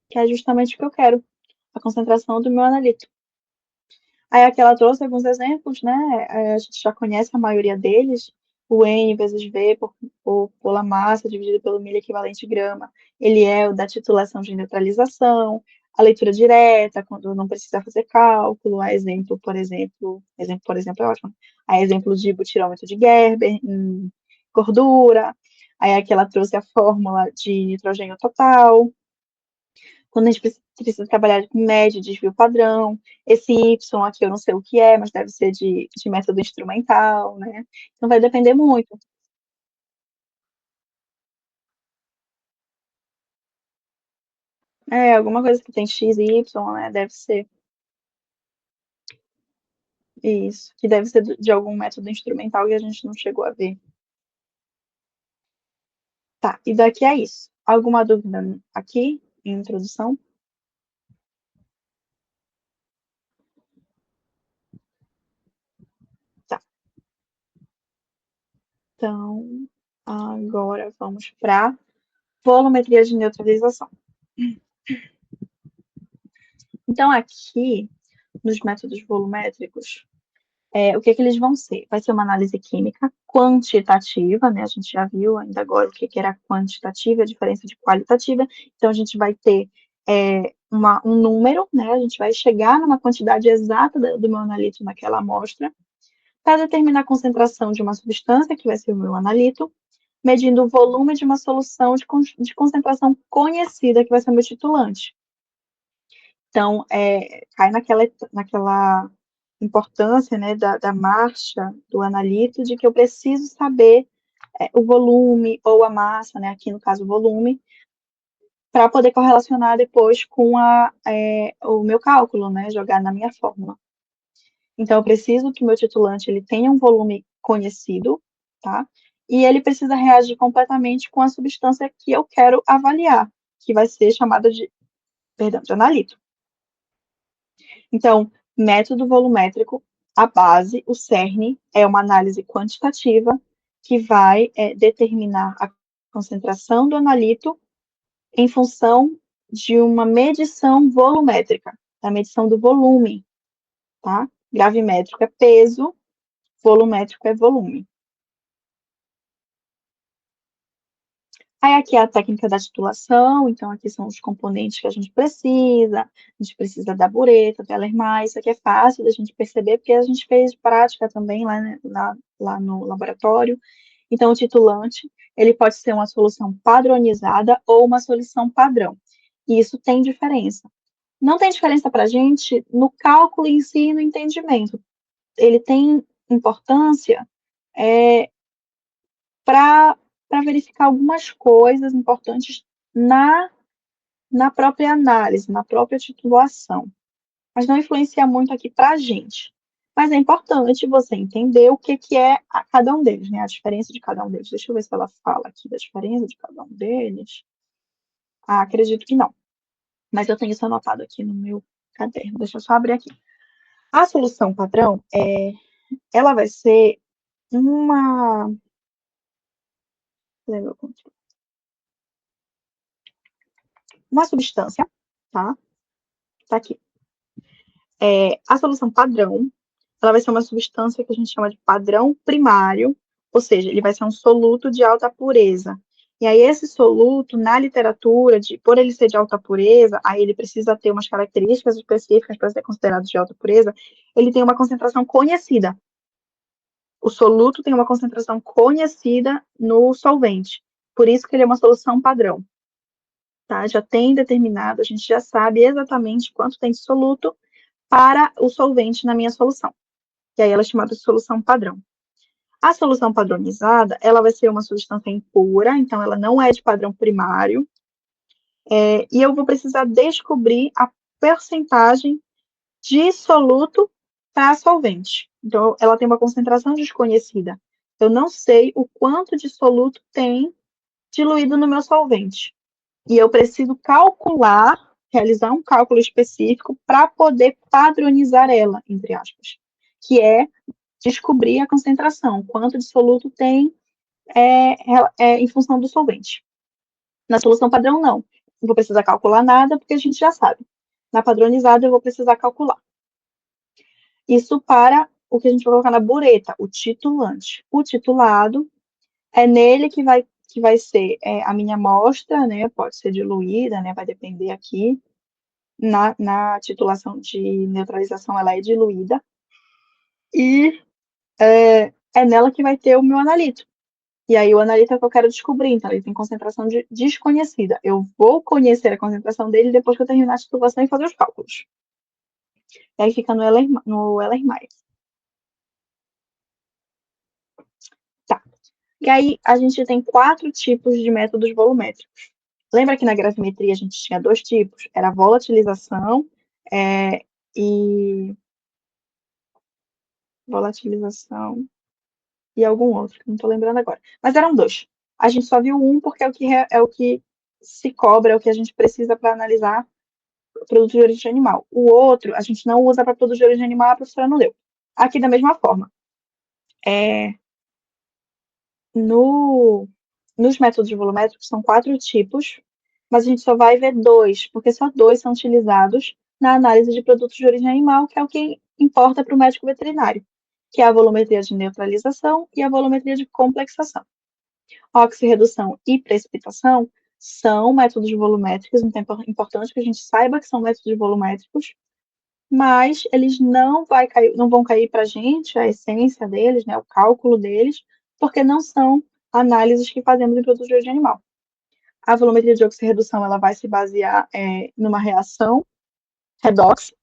que é justamente o que eu quero, a concentração do meu analito. Aí aqui ela trouxe alguns exemplos, né? A gente já conhece a maioria deles. O N vezes V por pela massa dividido pelo milho equivalente grama. Ele é o da titulação de neutralização, a leitura direta, quando não precisa fazer cálculo, a exemplo, por exemplo é ótimo. A exemplo de butirômetro de Gerber em gordura. Aí aqui ela trouxe a fórmula de nitrogênio total, quando a gente precisa trabalhar com média, desvio padrão, esse Y aqui eu não sei o que é, mas deve ser de método instrumental, né? Então vai depender muito. É, alguma coisa que tem X, Y, né? Deve ser isso. Que deve ser de algum método instrumental que a gente não chegou a ver. Tá, e daqui é isso. Alguma dúvida aqui, em introdução? Tá. Então, agora vamos para volumetria de neutralização. Então, aqui, nos métodos volumétricos, o que eles vão ser? Vai ser uma análise química quantitativa, né? A gente já viu ainda agora o que era quantitativa, a diferença de qualitativa. Então, a gente vai ter um número, né? A gente vai chegar numa quantidade exata do meu analito naquela amostra, para determinar a concentração de uma substância, que vai ser o meu analito, medindo o volume de uma solução de concentração conhecida, que vai ser o meu titulante. Então, cai naquela importância, né, da marcha do analito, de que eu preciso saber o volume ou a massa, né, aqui no caso o volume, para poder correlacionar depois com o meu cálculo, né, jogar na minha fórmula. Então, eu preciso que o meu titulante ele tenha um volume conhecido, tá? E ele precisa reagir completamente com a substância que eu quero avaliar, que vai ser chamada de analito. Então, método volumétrico, a base, o cerne, é uma análise quantitativa que vai determinar a concentração do analito em função de uma medição volumétrica, a medição do volume, tá? Gravimétrico é peso, volumétrico é volume. Aí aqui é a técnica da titulação, então aqui são os componentes que a gente precisa da bureta, da Lermais, isso aqui é fácil da gente perceber, porque a gente fez prática também lá, né, lá no laboratório. Então, o titulante, ele pode ser uma solução padronizada ou uma solução padrão. E isso tem diferença. Não tem diferença para a gente no cálculo em si e no entendimento. Ele tem importância para verificar algumas coisas importantes na, na própria análise, na própria titulação. Mas não influencia muito aqui para a gente. Mas é importante você entender o que é cada um deles, né? A diferença de cada um deles. Deixa eu ver se ela fala aqui da diferença de cada um deles. Acredito que não. Mas eu tenho isso anotado aqui no meu caderno. Deixa eu só abrir aqui. A solução padrão, ela vai ser uma... uma substância, tá? Tá aqui. A solução padrão, ela vai ser uma substância que a gente chama de padrão primário, ou seja, ele vai ser um soluto de alta pureza. E aí, esse soluto, na literatura, por ele ser de alta pureza, aí ele precisa ter umas características específicas para ser considerado de alta pureza, ele tem uma concentração conhecida. O soluto tem uma concentração conhecida no solvente. Por isso que ele é uma solução padrão. Tá? Já tem determinado, a gente já sabe exatamente quanto tem de soluto para o solvente na minha solução. E aí ela é chamada de solução padrão. A solução padronizada, ela vai ser uma substância impura, então ela não é de padrão primário, e eu vou precisar descobrir a percentagem de soluto para solvente. Então, ela tem uma concentração desconhecida. Eu não sei o quanto de soluto tem diluído no meu solvente. E eu preciso calcular, realizar um cálculo específico para poder padronizar ela, entre aspas, que é descobrir a concentração, quanto de soluto tem em função do solvente. Na solução padrão, não. Não vou precisar calcular nada, porque a gente já sabe. Na padronizada, eu vou precisar calcular. Isso para o que a gente vai colocar na bureta, o titulante. O titulado é nele que vai ser a minha amostra, né? Pode ser diluída, né? Vai depender aqui. Na titulação de neutralização, ela é diluída. E é nela que vai ter o meu analito. E aí o analito é o que eu quero descobrir, então ele tem concentração desconhecida. Eu vou conhecer a concentração dele depois que eu terminar a titulação e fazer os cálculos. E aí fica no Euler-Meyer. Tá. E aí a gente tem 4 tipos de métodos volumétricos. Lembra que na gravimetria a gente tinha 2 tipos? Era a volatilização e algum outro, que não estou lembrando agora. Mas eram 2. A gente só viu um porque é o que se cobra, é o que a gente precisa para analisar o produto de origem animal. O outro, a gente não usa para produto de origem animal, a professora não leu. Aqui da mesma forma. Nos métodos volumétricos são 4 tipos, mas a gente só vai ver 2, porque só 2 são utilizados na análise de produtos de origem animal, que é o que importa para o médico veterinário, que é a volumetria de neutralização e a volumetria de complexação. Oxirredução e precipitação são métodos volumétricos, então é importante que a gente saiba que são métodos volumétricos, mas eles não vão cair para a gente a essência deles, né, o cálculo deles, porque não são análises que fazemos em produtos de origem animal. A volumetria de oxirredução ela vai se basear numa reação redox.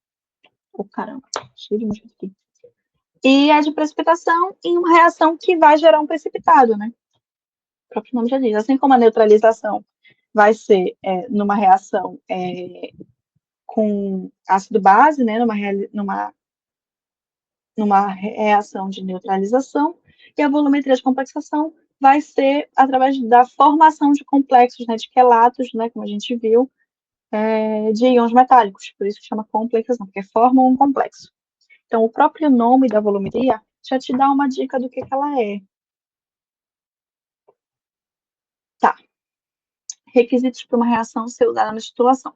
Caramba, cheio de mosquito aqui. E a de precipitação em uma reação que vai gerar um precipitado, né? O próprio nome já diz. Assim como a neutralização vai ser numa reação com ácido-base, né? Numa reação de neutralização, e a volumetria de complexação vai ser através da formação de complexos, né, de quelatos, né, como a gente viu, de íons metálicos, por isso que chama complexação, porque formam um complexo. Então, o próprio nome da volumetria já te dá uma dica do que ela é. Tá. Requisitos para uma reação ser usada na titulação.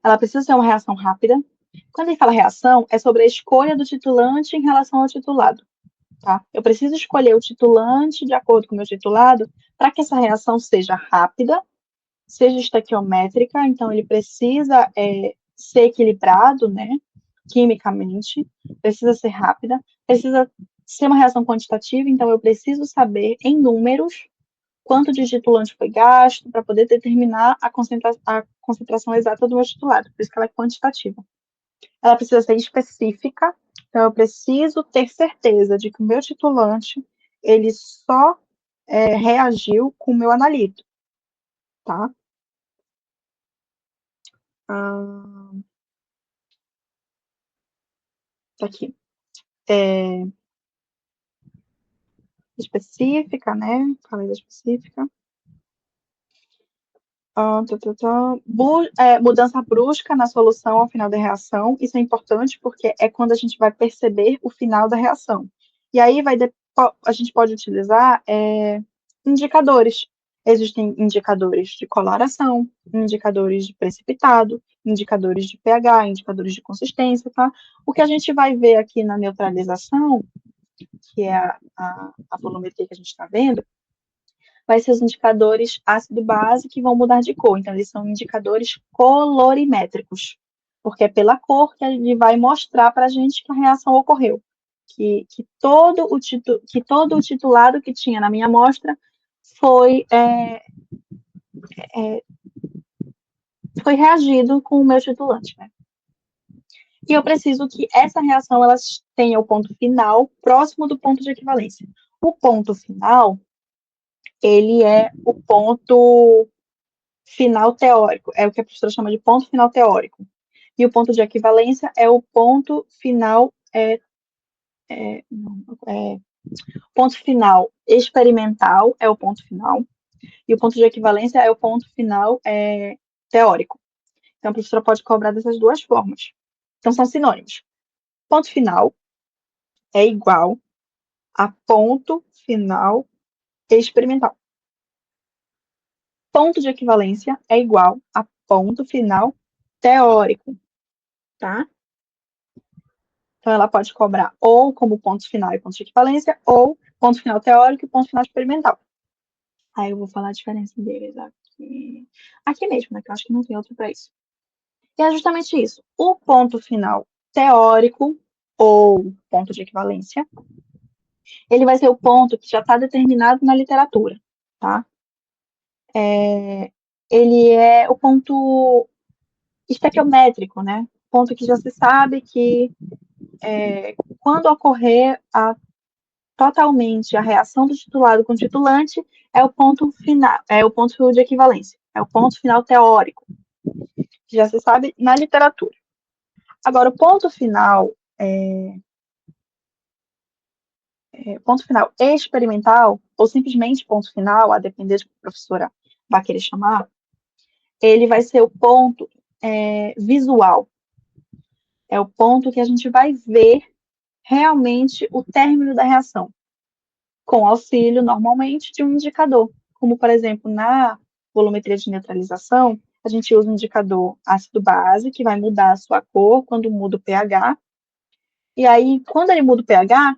Ela precisa ser uma reação rápida. Quando a gente fala reação, é sobre a escolha do titulante em relação ao titulado. Tá? Eu preciso escolher o titulante de acordo com o meu titulado para que essa reação seja rápida, seja estequiométrica, então ele precisa ser equilibrado, né, quimicamente, precisa ser rápida, precisa ser uma reação quantitativa, então eu preciso saber em números quanto de titulante foi gasto para poder determinar a concentração exata do meu titulado, por isso que ela é quantitativa. Ela precisa ser específica, então eu preciso ter certeza de que o meu titulante, ele só reagiu com o meu analito, tá? Tá aqui. Específica, né? Falei da específica. Mudança brusca na solução ao final da reação. Isso é importante porque é quando a gente vai perceber o final da reação. E aí a gente pode utilizar indicadores. Existem indicadores de coloração, indicadores de precipitado, indicadores de pH, indicadores de consistência, tá? O que a gente vai ver aqui na neutralização, que é a volumetria que a gente está vendo, vai ser os indicadores ácido-base que vão mudar de cor. Então, eles são indicadores colorimétricos, porque é pela cor que ele vai mostrar para a gente que a reação ocorreu. Que todo o titulado que tinha na minha amostra foi reagido com o meu titulante, né? E eu preciso que essa reação ela tenha o ponto final próximo do ponto de equivalência. O ponto final, ele é o ponto final teórico, é o que a professora chama de ponto final teórico. E o ponto de equivalência é o ponto final, ponto final experimental é o ponto final, e o ponto de equivalência é o ponto final teórico. Então, a professora pode cobrar dessas duas formas. Então, são sinônimos. Ponto final é igual a ponto final experimental. Ponto de equivalência é igual a ponto final teórico, tá? Então, ela pode cobrar ou como ponto final e ponto de equivalência, ou ponto final teórico e ponto final experimental. Aí eu vou falar a diferença deles aqui. Aqui mesmo, né? Que eu acho que não tem outro para isso. E é justamente isso. O ponto final teórico, ou ponto de equivalência, ele vai ser o ponto que já está determinado na literatura, tá? Ele é o ponto estequiométrico, né? Ponto que já se sabe que quando ocorrer totalmente a reação do titulado com o titulante, é o ponto final, é o ponto de equivalência, é o ponto final teórico, que já se sabe na literatura. Agora, o ponto final experimental, ou simplesmente ponto final, a depender do que a professora vai querer chamar, ele vai ser o ponto visual. É o ponto que a gente vai ver realmente o término da reação, com auxílio, normalmente, de um indicador, como, por exemplo, na volumetria de neutralização, a gente usa um indicador ácido-base, que vai mudar a sua cor quando muda o pH, e aí, quando ele muda o pH,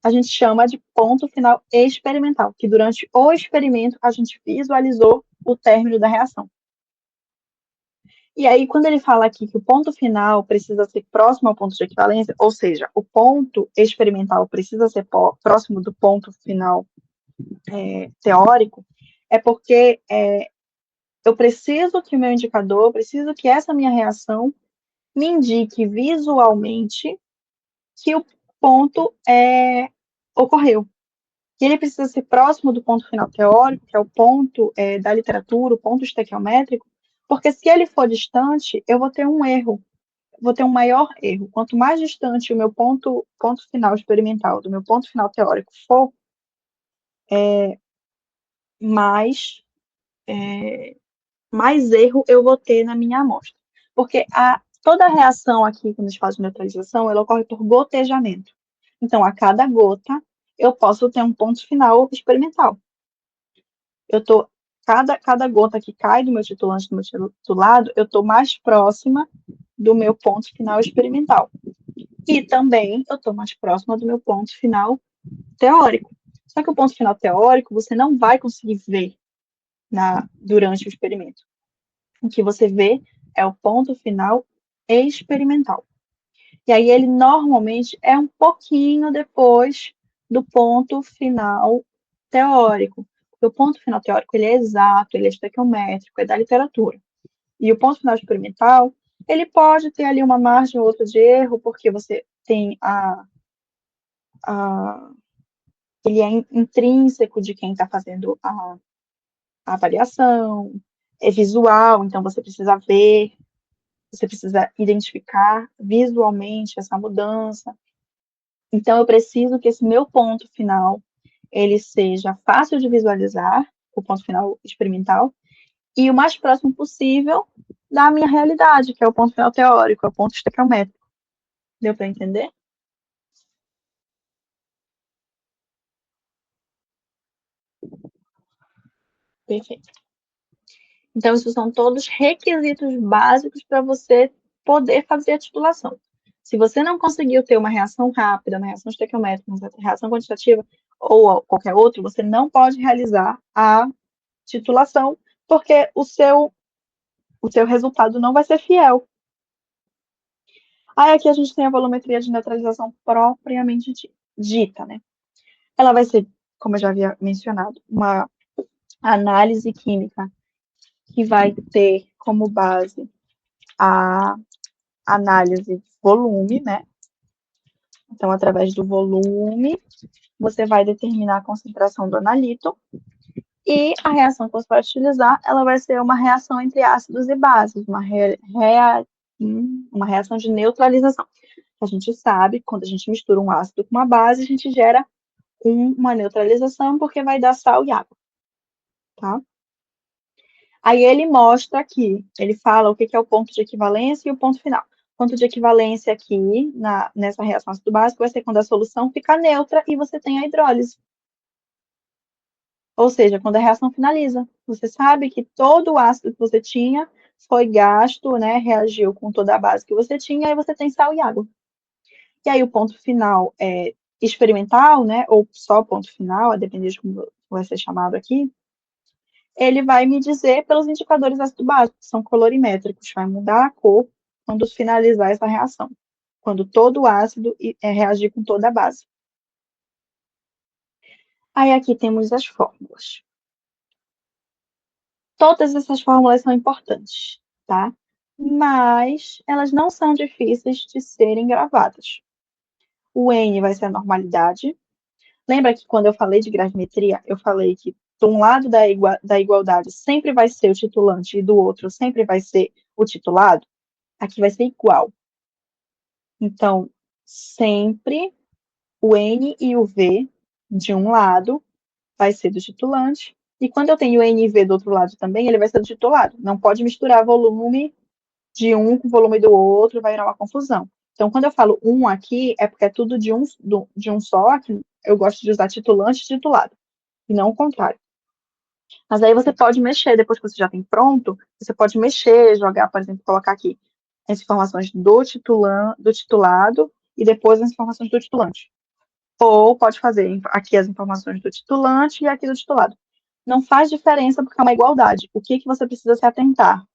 a gente chama de ponto final experimental, que durante o experimento a gente visualizou o término da reação. E aí, quando ele fala aqui que o ponto final precisa ser próximo ao ponto de equivalência, ou seja, o ponto experimental precisa ser próximo do ponto final teórico, é porque eu preciso que o meu indicador, eu preciso que essa minha reação me indique visualmente que o ponto ocorreu. E ele precisa ser próximo do ponto final teórico, que é o ponto da literatura, o ponto estequiométrico, porque se ele for distante, eu vou ter um erro, vou ter um maior erro. Quanto mais distante o meu ponto final experimental do meu ponto final teórico for, mais erro eu vou ter na minha amostra. Porque toda a reação aqui, quando a gente faz de neutralização, ela ocorre por gotejamento. Então, a cada gota, eu posso ter um ponto final experimental. Cada gota que cai do meu titulante do meu titulado, eu estou mais próxima do meu ponto final experimental. E também eu estou mais próxima do meu ponto final teórico. Só que o ponto final teórico você não vai conseguir ver durante o experimento. O que você vê é o ponto final experimental. E aí ele normalmente é um pouquinho depois do ponto final teórico. Porque o ponto final teórico ele é exato, ele é estequiométrico, é da literatura. E o ponto final experimental, ele pode ter ali uma margem ou outra de erro, porque você tem ele é intrínseco de quem está fazendo a avaliação, é visual, então você precisa ver, você precisa identificar visualmente essa mudança. Então, eu preciso que esse meu ponto final, ele seja fácil de visualizar, o ponto final experimental, e o mais próximo possível da minha realidade, que é o ponto final teórico, é o ponto estequiométrico. Deu para entender? Perfeito. Então, esses são todos requisitos básicos para você poder fazer a titulação. Se você não conseguiu ter uma reação rápida, uma reação estequiométrica, uma reação quantitativa ou qualquer outro, você não pode realizar a titulação, porque o seu resultado não vai ser fiel. Aí aqui a gente tem a volumetria de neutralização propriamente dita, né? Ela vai ser, como eu já havia mencionado, uma análise química que vai ter como base a análise volume, né? Então, através do volume, você vai determinar a concentração do analito e a reação que você vai utilizar, ela vai ser uma reação entre ácidos e bases, uma uma reação de neutralização. A gente sabe que quando a gente mistura um ácido com uma base, a gente gera uma neutralização, porque vai dar sal e água, tá? Aí ele mostra aqui, ele fala o que é o ponto de equivalência e o ponto final. O ponto de equivalência aqui, nessa reação ácido-básico, vai ser quando a solução fica neutra e você tem a hidrólise. Ou seja, quando a reação finaliza. Você sabe que todo o ácido que você tinha foi gasto, né, reagiu com toda a base que você tinha, e você tem sal e água. E aí o ponto final é experimental, né, ou só ponto final, a depender de como vai ser chamado aqui, ele vai me dizer pelos indicadores ácido-básicos, que são colorimétricos, vai mudar a cor quando finalizar essa reação, quando todo o ácido reagir com toda a base. Aí aqui temos as fórmulas. Todas essas fórmulas são importantes, tá? Mas elas não são difíceis de serem gravadas. O N vai ser a normalidade. Lembra que quando eu falei de gravimetria, eu falei que de um lado da igualdade sempre vai ser o titulante e do outro sempre vai ser o titulado? Aqui vai ser igual. Então, sempre o N e o V de um lado vai ser do titulante, e quando eu tenho N e V do outro lado também, ele vai ser do titulado. Não pode misturar volume de um com volume do outro, vai virar uma confusão. Então, quando eu falo um aqui, é porque é tudo de um só, que eu gosto de usar titulante e titulado, e não o contrário. Mas aí você pode mexer, depois que você já tem pronto, você pode mexer, jogar, por exemplo, colocar aqui as informações do titulado e depois as informações do titulante. Ou pode fazer aqui as informações do titulante e aqui do titulado. Não faz diferença porque é uma igualdade. O que você precisa se atentar?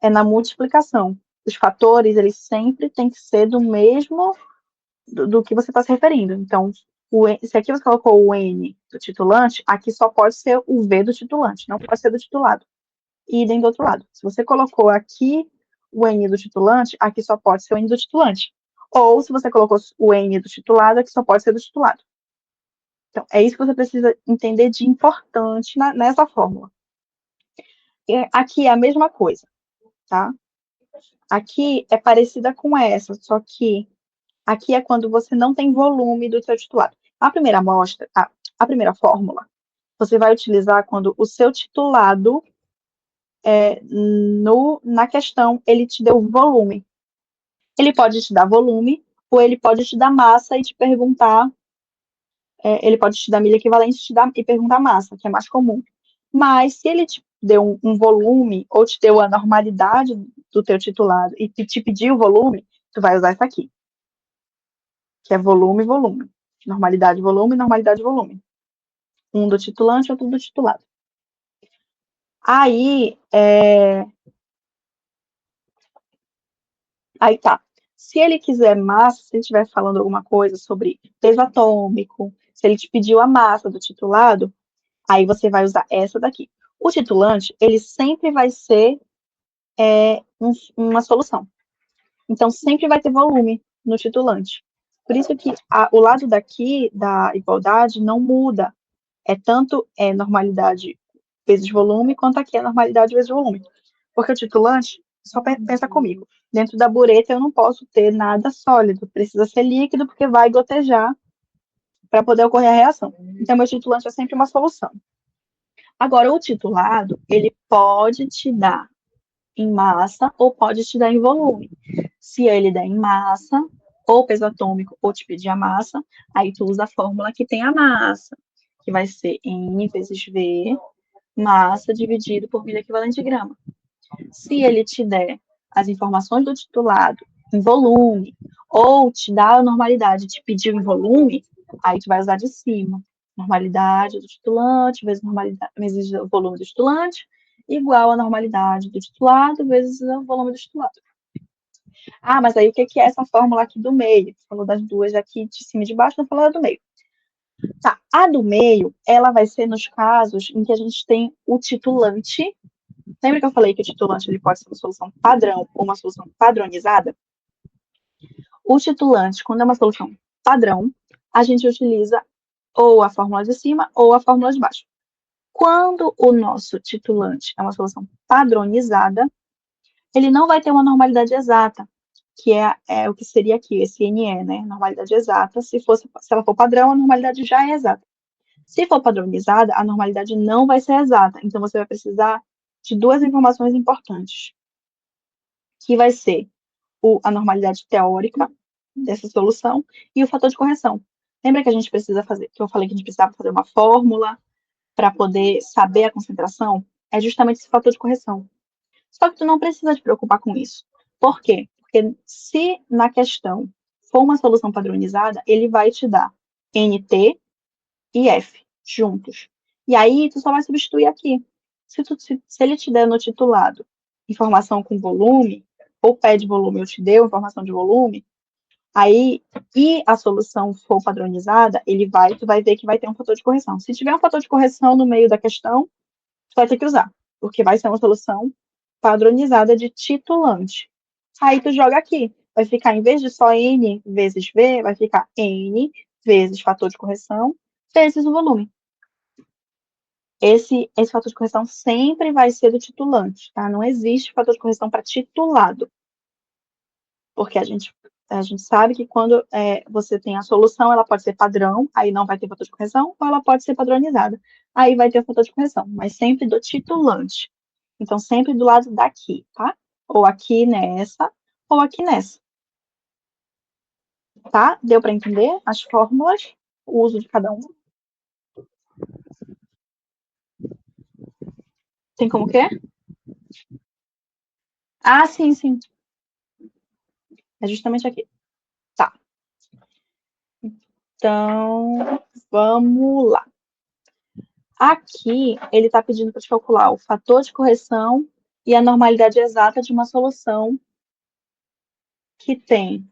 É na multiplicação. Os fatores, eles sempre têm que ser do mesmo do que você está se referindo. Então, se aqui você colocou o N do titulante, aqui só pode ser o V do titulante, não pode ser do titulado. E idem do outro lado. Se você colocou aqui o N do titulante, aqui só pode ser o N do titulante. Ou, se você colocou o N do titulado, aqui só pode ser do titulado. Então, é isso que você precisa entender de importante nessa fórmula. Aqui é a mesma coisa, tá? Aqui é parecida com essa, só que aqui é quando você não tem volume do seu titulado. A primeira amostra, a primeira fórmula, você vai utilizar quando o seu titulado, na questão, ele te deu volume. Ele pode te dar volume, ou ele pode te dar massa e te perguntar, ele pode te dar milha equivalente e perguntar massa, que é mais comum. Mas se ele te deu um volume, ou te deu a normalidade do teu titulado e te pediu o volume, tu vai usar essa aqui, que é volume, volume. Normalidade, volume, normalidade, volume. Um do titulante, outro do titulado. Aí tá. Se ele quiser massa, se ele estiver falando alguma coisa sobre peso atômico, se ele te pediu a massa do titulado, aí você vai usar essa daqui. O titulante, ele sempre vai ser uma solução. Então, sempre vai ter volume no titulante. Por isso que o lado daqui da igualdade não muda. É tanto normalidade vezes volume, quanto aqui é normalidade vezes volume. Porque o titulante, só pensa comigo, dentro da bureta eu não posso ter nada sólido, precisa ser líquido, porque vai gotejar para poder ocorrer a reação. Então, meu titulante é sempre uma solução. Agora, o titulado, ele pode te dar em massa ou pode te dar em volume. Se ele der em massa, ou peso atômico, ou te pedir a massa, aí tu usa a fórmula que tem a massa, que vai ser N vezes V, massa dividido por milha equivalente de grama. Se ele te der as informações do titulado em volume, ou te dá a normalidade, te pediu em volume, aí tu vai usar de cima. Normalidade do titulante vezes o volume do titulante, igual a normalidade do titulado vezes o volume do titulado. Ah, mas aí o que é essa fórmula aqui do meio? Falou das duas aqui de cima e de baixo, não falou da do meio. Tá, a do meio, ela vai ser nos casos em que a gente tem o titulante. Lembra que eu falei que o titulante ele pode ser uma solução padrão ou uma solução padronizada? O titulante, quando é uma solução padrão, a gente utiliza ou a fórmula de cima ou a fórmula de baixo. Quando o nosso titulante é uma solução padronizada, ele não vai ter uma normalidade exata, que é o que seria aqui, esse NE, né? Normalidade exata. Se ela for padrão, a normalidade já é exata. Se for padronizada, a normalidade não vai ser exata. Então, você vai precisar de duas informações importantes, que vai ser a normalidade teórica dessa solução e o fator de correção. Lembra que a gente precisa fazer, que eu falei que a gente precisava fazer uma fórmula para poder saber a concentração? É justamente esse fator de correção. Só que tu não precisa te preocupar com isso. Por quê? Porque se na questão for uma solução padronizada, ele vai te dar NT e F juntos. E aí tu só vai substituir aqui. Se ele te der no titulado informação com volume, ou pede volume, eu te deu informação de volume, aí, e a solução for padronizada, tu vai ver que vai ter um fator de correção. Se tiver um fator de correção no meio da questão, tu vai ter que usar, porque vai ser uma solução padronizada de titulante. Aí tu joga aqui, vai ficar, em vez de só N vezes V, vai ficar N vezes fator de correção, vezes o volume. Esse fator de correção sempre vai ser do titulante, tá? Não existe fator de correção para titulado, porque a gente sabe que quando você tem a solução, ela pode ser padrão, aí não vai ter fator de correção, ou ela pode ser padronizada, aí vai ter o fator de correção, mas sempre do titulante. Então, sempre do lado daqui, tá? Ou aqui nessa, ou aqui nessa. Tá? Deu para entender as fórmulas, o uso de cada uma? Tem como que? Ah, sim, sim. É justamente aqui. Tá. Então, vamos lá. Aqui, ele está pedindo para te calcular o fator de correção e a normalidade exata de uma solução que tem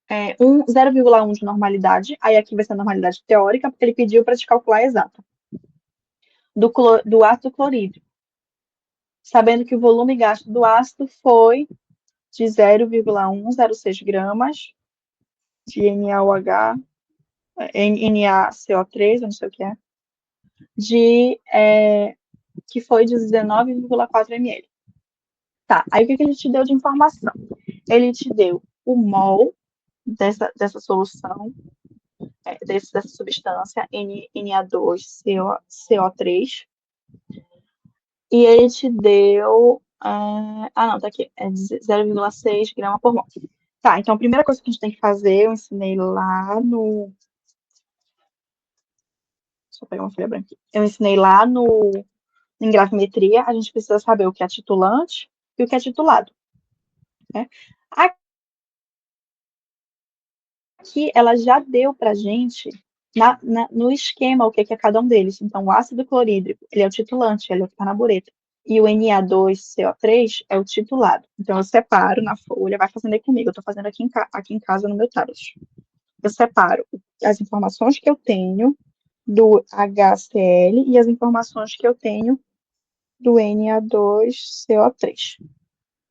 0,1 de normalidade, aí aqui vai ser a normalidade teórica, porque ele pediu para te calcular a exata, do ácido clorídrico, sabendo que o volume gasto do ácido foi de 0,106 gramas de NaOH, NaCO3, eu não sei o que é, que foi de 19,4 ml. Tá, aí o que ele te deu de informação? Ele te deu o mol dessa solução, dessa substância, Na2CO3, e ele te deu. Não, tá aqui, é 0,6 grama por mol. Tá, então a primeira coisa que a gente tem que fazer, eu ensinei lá no. Deixa eu pegar uma folha branca aqui. Eu ensinei lá em gravimetria, a gente precisa saber o que é titulante e o que é titulado. Né? Aqui ela já deu para a gente no esquema o que é cada um deles. Então, o ácido clorídrico, ele é o titulante, ele é o que está na bureta. E o Na2CO3 é o titulado. Então, eu separo na folha, vai fazendo aí comigo. Eu estou fazendo aqui em casa no meu tablet. Eu separo as informações que eu tenho do HCl e as informações que eu tenho do Na2CO3.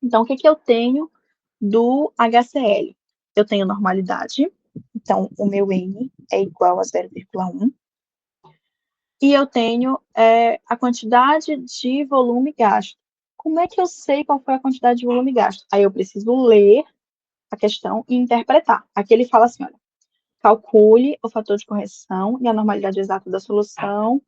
Então, o que eu tenho do HCl? Eu tenho normalidade, então o meu N é igual a 0,1. E eu tenho a quantidade de volume gasto. Como é que eu sei qual foi a quantidade de volume gasto? Aí eu preciso ler a questão e interpretar. Aqui ele fala assim, olha, calcule o fator de correção e a normalidade exata da solução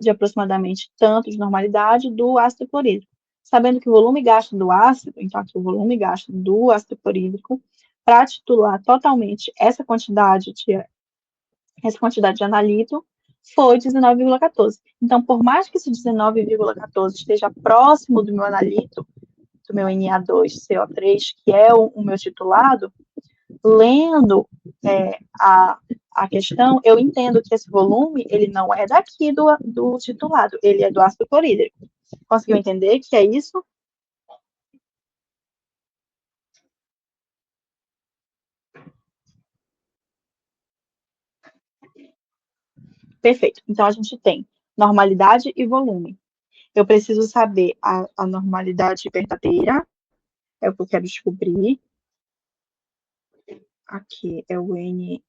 de aproximadamente tanto de normalidade do ácido clorídrico. Sabendo que o volume gasto do ácido, então aqui o volume gasto do ácido clorídrico, para titular totalmente essa quantidade de analito, foi 19,14. Então, por mais que esse 19,14 esteja próximo do meu analito, do meu Na2CO3, que é o meu titulado, lendo a questão, eu entendo que esse volume, ele não é daqui do titulado, ele é do ácido clorídrico. Conseguiu entender que é isso? Perfeito. Então, a gente tem normalidade e volume. Eu preciso saber a normalidade verdadeira, é o que eu quero descobrir. Aqui é o NT,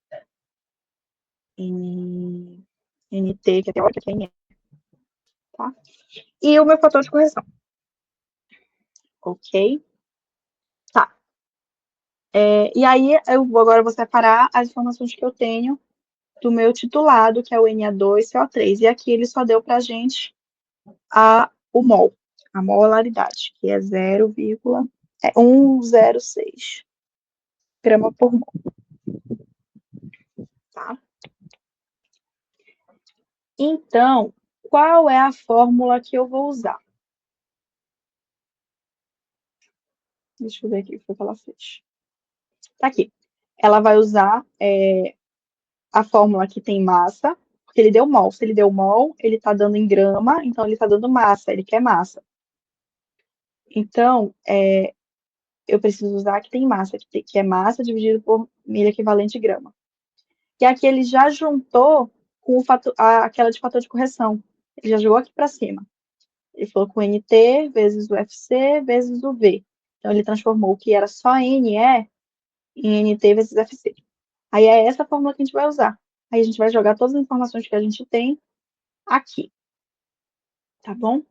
que é teórica, que é NE, tá? E o meu fator de correção. ok? Tá. E aí, agora vou separar as informações que eu tenho do meu titulado, que é o Na2CO3. E aqui ele só deu para a gente o mol, a molaridade, que é 0,106 grama por mol, tá? Então, qual é a fórmula que eu vou usar? Deixa eu ver aqui o que ela fez. Tá aqui. Ela vai usar a fórmula que tem massa, porque ele deu mol. Se ele deu mol, ele está dando em grama, então ele está dando massa, ele quer massa. Então, eu preciso usar a que tem massa, que é massa dividido por milha equivalente grama. E aqui ele já juntou com aquela de fator de correção. Ele já jogou aqui para cima. Ele falou com NT vezes o FC vezes o V. Então, ele transformou o que era só NE em NT vezes FC. Aí é essa fórmula que a gente vai usar. Aí a gente vai jogar todas as informações que a gente tem aqui. Tá bom?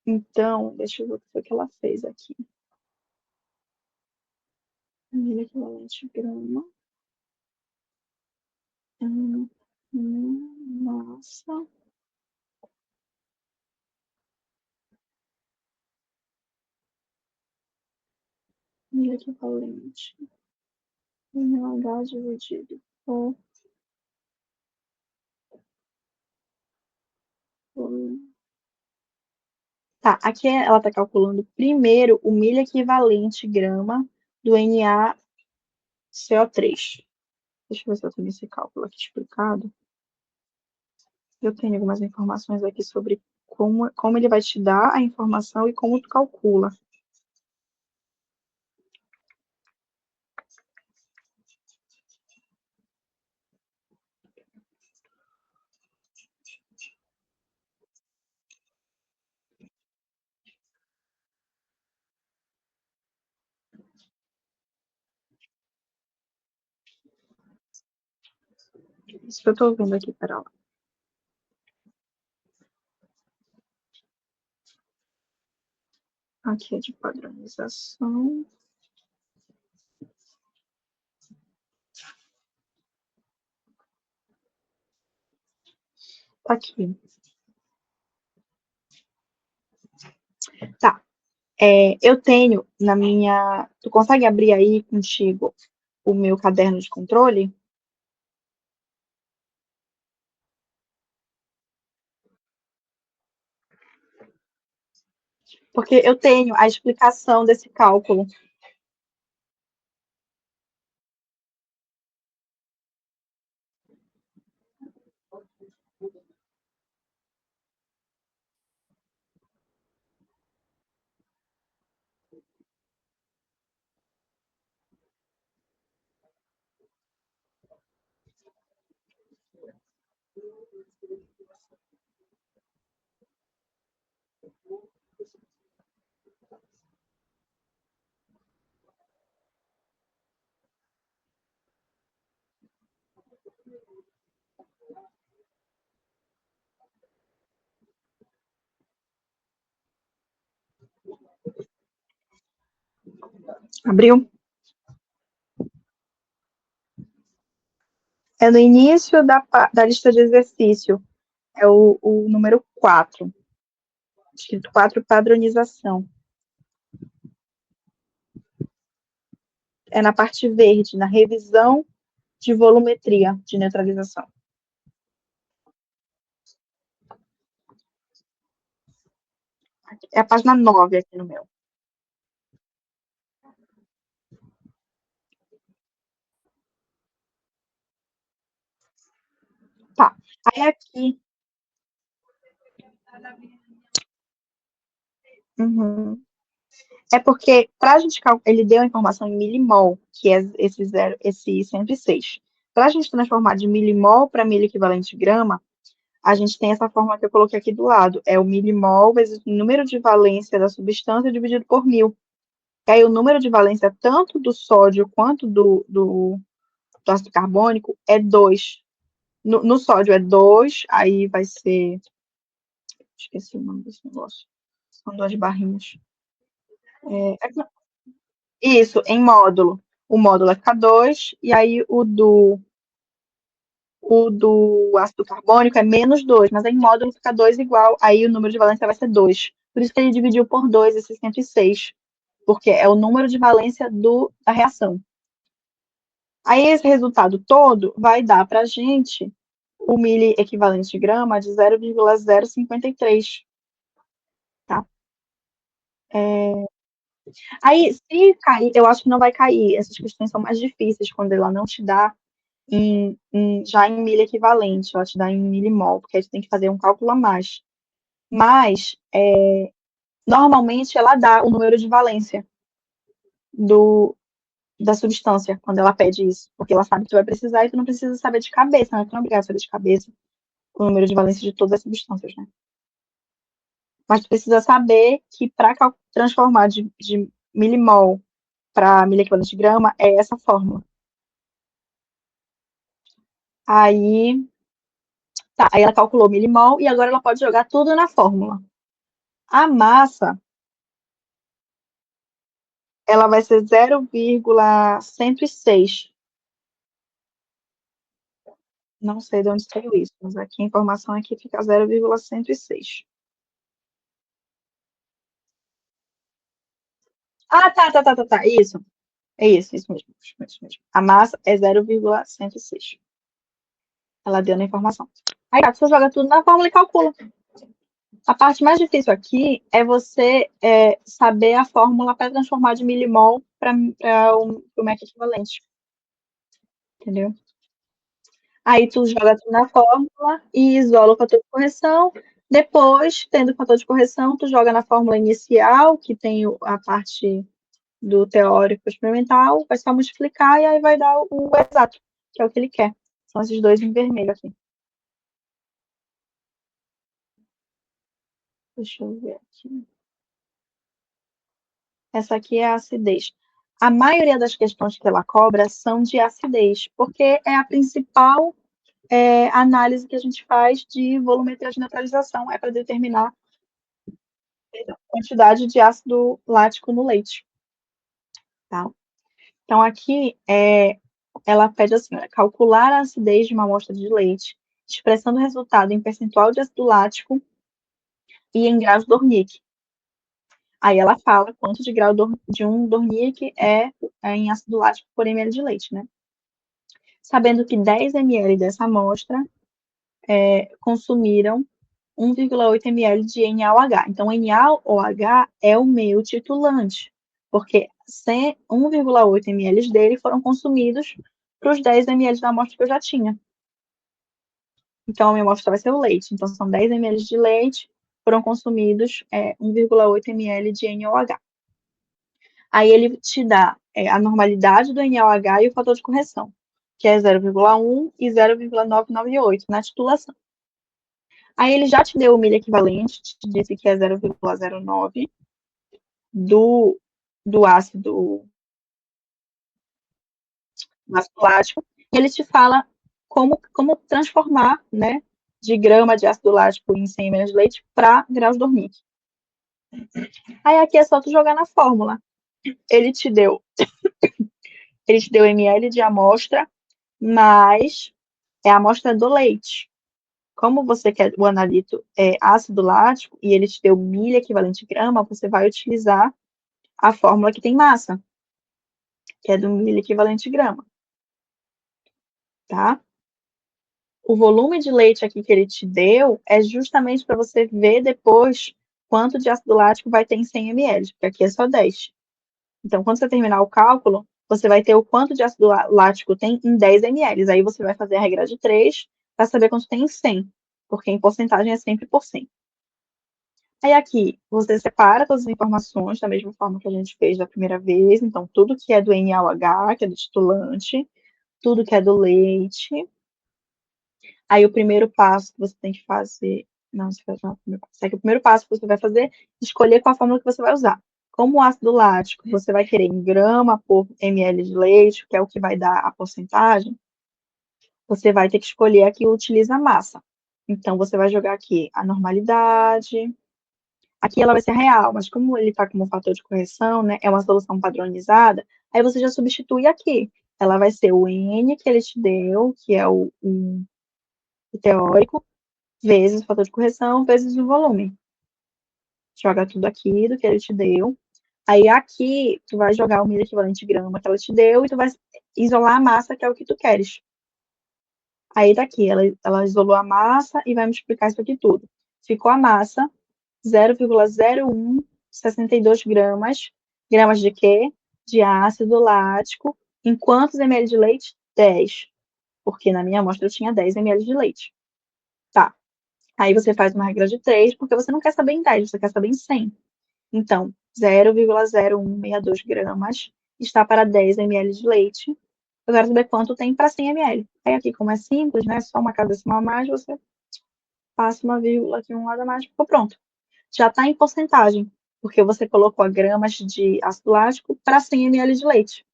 Então, deixa eu ver o que foi que ela fez aqui. Milha equivalente grama. Massa. Milha equivalente. NH dividido por Tá, aqui ela está calculando primeiro o milha equivalente grama do NaCO3. Deixa eu ver se eu tenho esse cálculo aqui explicado. Eu tenho algumas informações aqui sobre como ele vai te dar a informação e como tu calcula. Isso que eu estou vendo aqui, pera lá. Aqui é de padronização. Tá aqui. Tá. Eu tenho na minha. Tu consegue abrir aí contigo o meu caderno de controle? Porque eu tenho a explicação desse cálculo. Abriu? É no início da lista de exercício. É o número 4. Escrito 4, padronização. É na parte verde, na revisão de volumetria de neutralização. É a página 9 aqui no meu. Tá. Aí aqui. Uhum. É porque, para a gente calcular, ele deu a informação em milimol, que é esse 106. Para a gente transformar de milimol para milho equivalente grama, a gente tem essa fórmula que eu coloquei aqui do lado. É o milimol vezes o número de valência da substância dividido por 1000. E aí o número de valência tanto do sódio quanto do ácido carbônico é 2. No sódio é 2, aí vai ser Esqueci o nome desse negócio. São 2 barrinhas. Isso, em módulo. O módulo é K2, e aí o do ácido carbônico é -2, mas aí em módulo fica 2 igual, aí o número de valência vai ser 2. Por isso que ele dividiu por 2 esse 106, porque é o número de valência da reação. Aí esse resultado todo vai dar para a gente o mili equivalente de grama de 0,053, tá? Aí, se cair, eu acho que não vai cair. Essas questões são mais difíceis quando ela não te dá já em milha equivalente, ela te dá em milimol, porque aí tu tem que fazer um cálculo a mais. Mas, normalmente, ela dá o número de valência da substância, quando ela pede isso, porque ela sabe que tu vai precisar e tu não precisa saber de cabeça, né? Tu não é obrigado a saber de cabeça o número de valência de todas as substâncias, né? Mas tu precisa saber que para transformar de milimol para milha equivalente de grama, é essa fórmula. Aí, tá, aí ela calculou milimol e agora ela pode jogar tudo na fórmula. A massa, ela vai ser 0,106. Não sei de onde saiu isso, mas aqui a informação é que fica 0,106. Ah, tá. Isso. É isso mesmo, isso mesmo. A massa é 0,106. Ela deu na informação. Aí, tá, você joga tudo na fórmula e calcula. A parte mais difícil aqui é você saber a fórmula para transformar de milimol para o MEC equivalente. Entendeu? Aí tu joga tudo na fórmula e isola o fator de correção. Depois, tendo o fator de correção, tu joga na fórmula inicial, que tem a parte do teórico experimental, vai só multiplicar e aí vai dar o exato, que é o que ele quer. São esses dois em vermelho aqui. Deixa eu ver aqui. Essa aqui é a acidez. A maioria das questões que ela cobra são de acidez, porque é a principal análise que a gente faz de volumetria de neutralização, é para determinar a quantidade de ácido lático no leite. Tá? Então, aqui, ela pede assim, calcular a acidez de uma amostra de leite, expressando o resultado em percentual de ácido lático e em graus de Dornick. Aí ela fala quanto de grau de um Dornick é em ácido lático por ml de leite, né? Sabendo que 10 ml dessa amostra consumiram 1,8 ml de NaOH. Então, NaOH é o meu titulante, porque 1,8 ml dele foram consumidos para os 10 ml da amostra que eu já tinha. Então, a minha amostra vai ser o leite. Então, são 10 ml de leite, foram consumidos 1,8 ml de NaOH. Aí ele te dá a normalidade do NaOH e o fator de correção, que é 0,1 e 0,998 na titulação. Aí ele já te deu o milho equivalente, te disse que é 0,09 do ácido lático, e ele te fala como transformar, né, de grama de ácido lático em 100 ml de leite para graus Dornick. Aí aqui é só tu jogar na fórmula. Ele te deu ml de amostra, mas é a amostra do leite. Como você quer o analito ácido lático e ele te deu milha equivalente grama, você vai utilizar a fórmula que tem massa, que é do milha equivalente grama, tá? O volume de leite aqui que ele te deu é justamente para você ver depois quanto de ácido lático vai ter em 100 ml, porque aqui é só 10. Então, quando você terminar o cálculo, você vai ter o quanto de ácido lático tem em 10 ml. Aí você vai fazer a regra de 3 para saber quanto tem em 100, porque em porcentagem é sempre por 100. Aí aqui, você separa todas as informações da mesma forma que a gente fez da primeira vez. Então, tudo que é do NaOH, que é do titulante, tudo que é do leite. Aí, o primeiro passo que você tem que fazer... Não, você vai fazer o primeiro passo. O primeiro passo que você vai fazer é escolher qual a fórmula que você vai usar. Como o ácido lático, você vai querer em grama por ml de leite, que é o que vai dar a porcentagem, você vai ter que escolher a que utiliza a massa. Então, você vai jogar aqui a normalidade. Aqui ela vai ser real, mas como ele está como fator de correção, né, é uma solução padronizada, aí você já substitui aqui. Ela vai ser o N que ele te deu, que é o teórico, vezes o fator de correção, vezes o volume. Joga tudo aqui do que ele te deu. Aí aqui, tu vai jogar o milho equivalente grama que ela te deu e tu vai isolar a massa, que é o que tu queres. Aí daqui, ela isolou a massa e vai multiplicar isso aqui tudo. Ficou a massa, 0,0162 gramas. Gramas de quê? De ácido lático. Em quantos ml de leite? 10. Porque na minha amostra eu tinha 10 ml de leite. Tá. Aí você faz uma regra de 3, porque você não quer saber em 10, você quer saber em 100. Então, 0,0162 gramas está para 10 ml de leite. Eu quero saber quanto tem para 100 ml. Aí aqui, como é simples, né? Só uma casa decimal a mais, você passa uma vírgula aqui, um lado a mais, ficou pronto. Já está em porcentagem, porque você colocou a gramas de ácido lático para 100 ml de leite.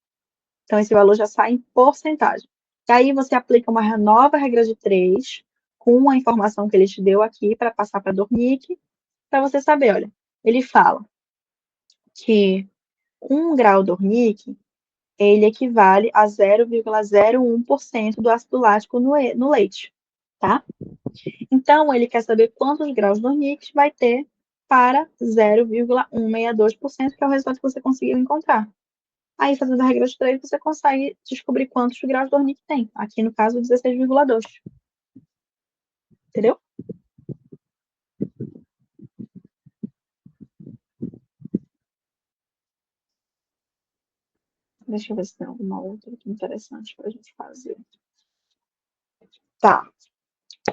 Então, esse valor já sai em porcentagem. E aí, você aplica uma nova regra de 3, com a informação que ele te deu aqui, para passar para a Dornick, para você saber, olha, ele fala que 1 grau Dornick, ele equivale a 0,01% do ácido lático no leite, tá? Então, ele quer saber quantos graus Dornick vai ter para 0,162%, que é o resultado que você conseguiu encontrar. Aí, fazendo a regra de 3, você consegue descobrir quantos graus Dornick tem. Aqui, no caso, 16,2. Entendeu? Deixa eu ver se tem alguma outra aqui interessante para a gente fazer. Tá,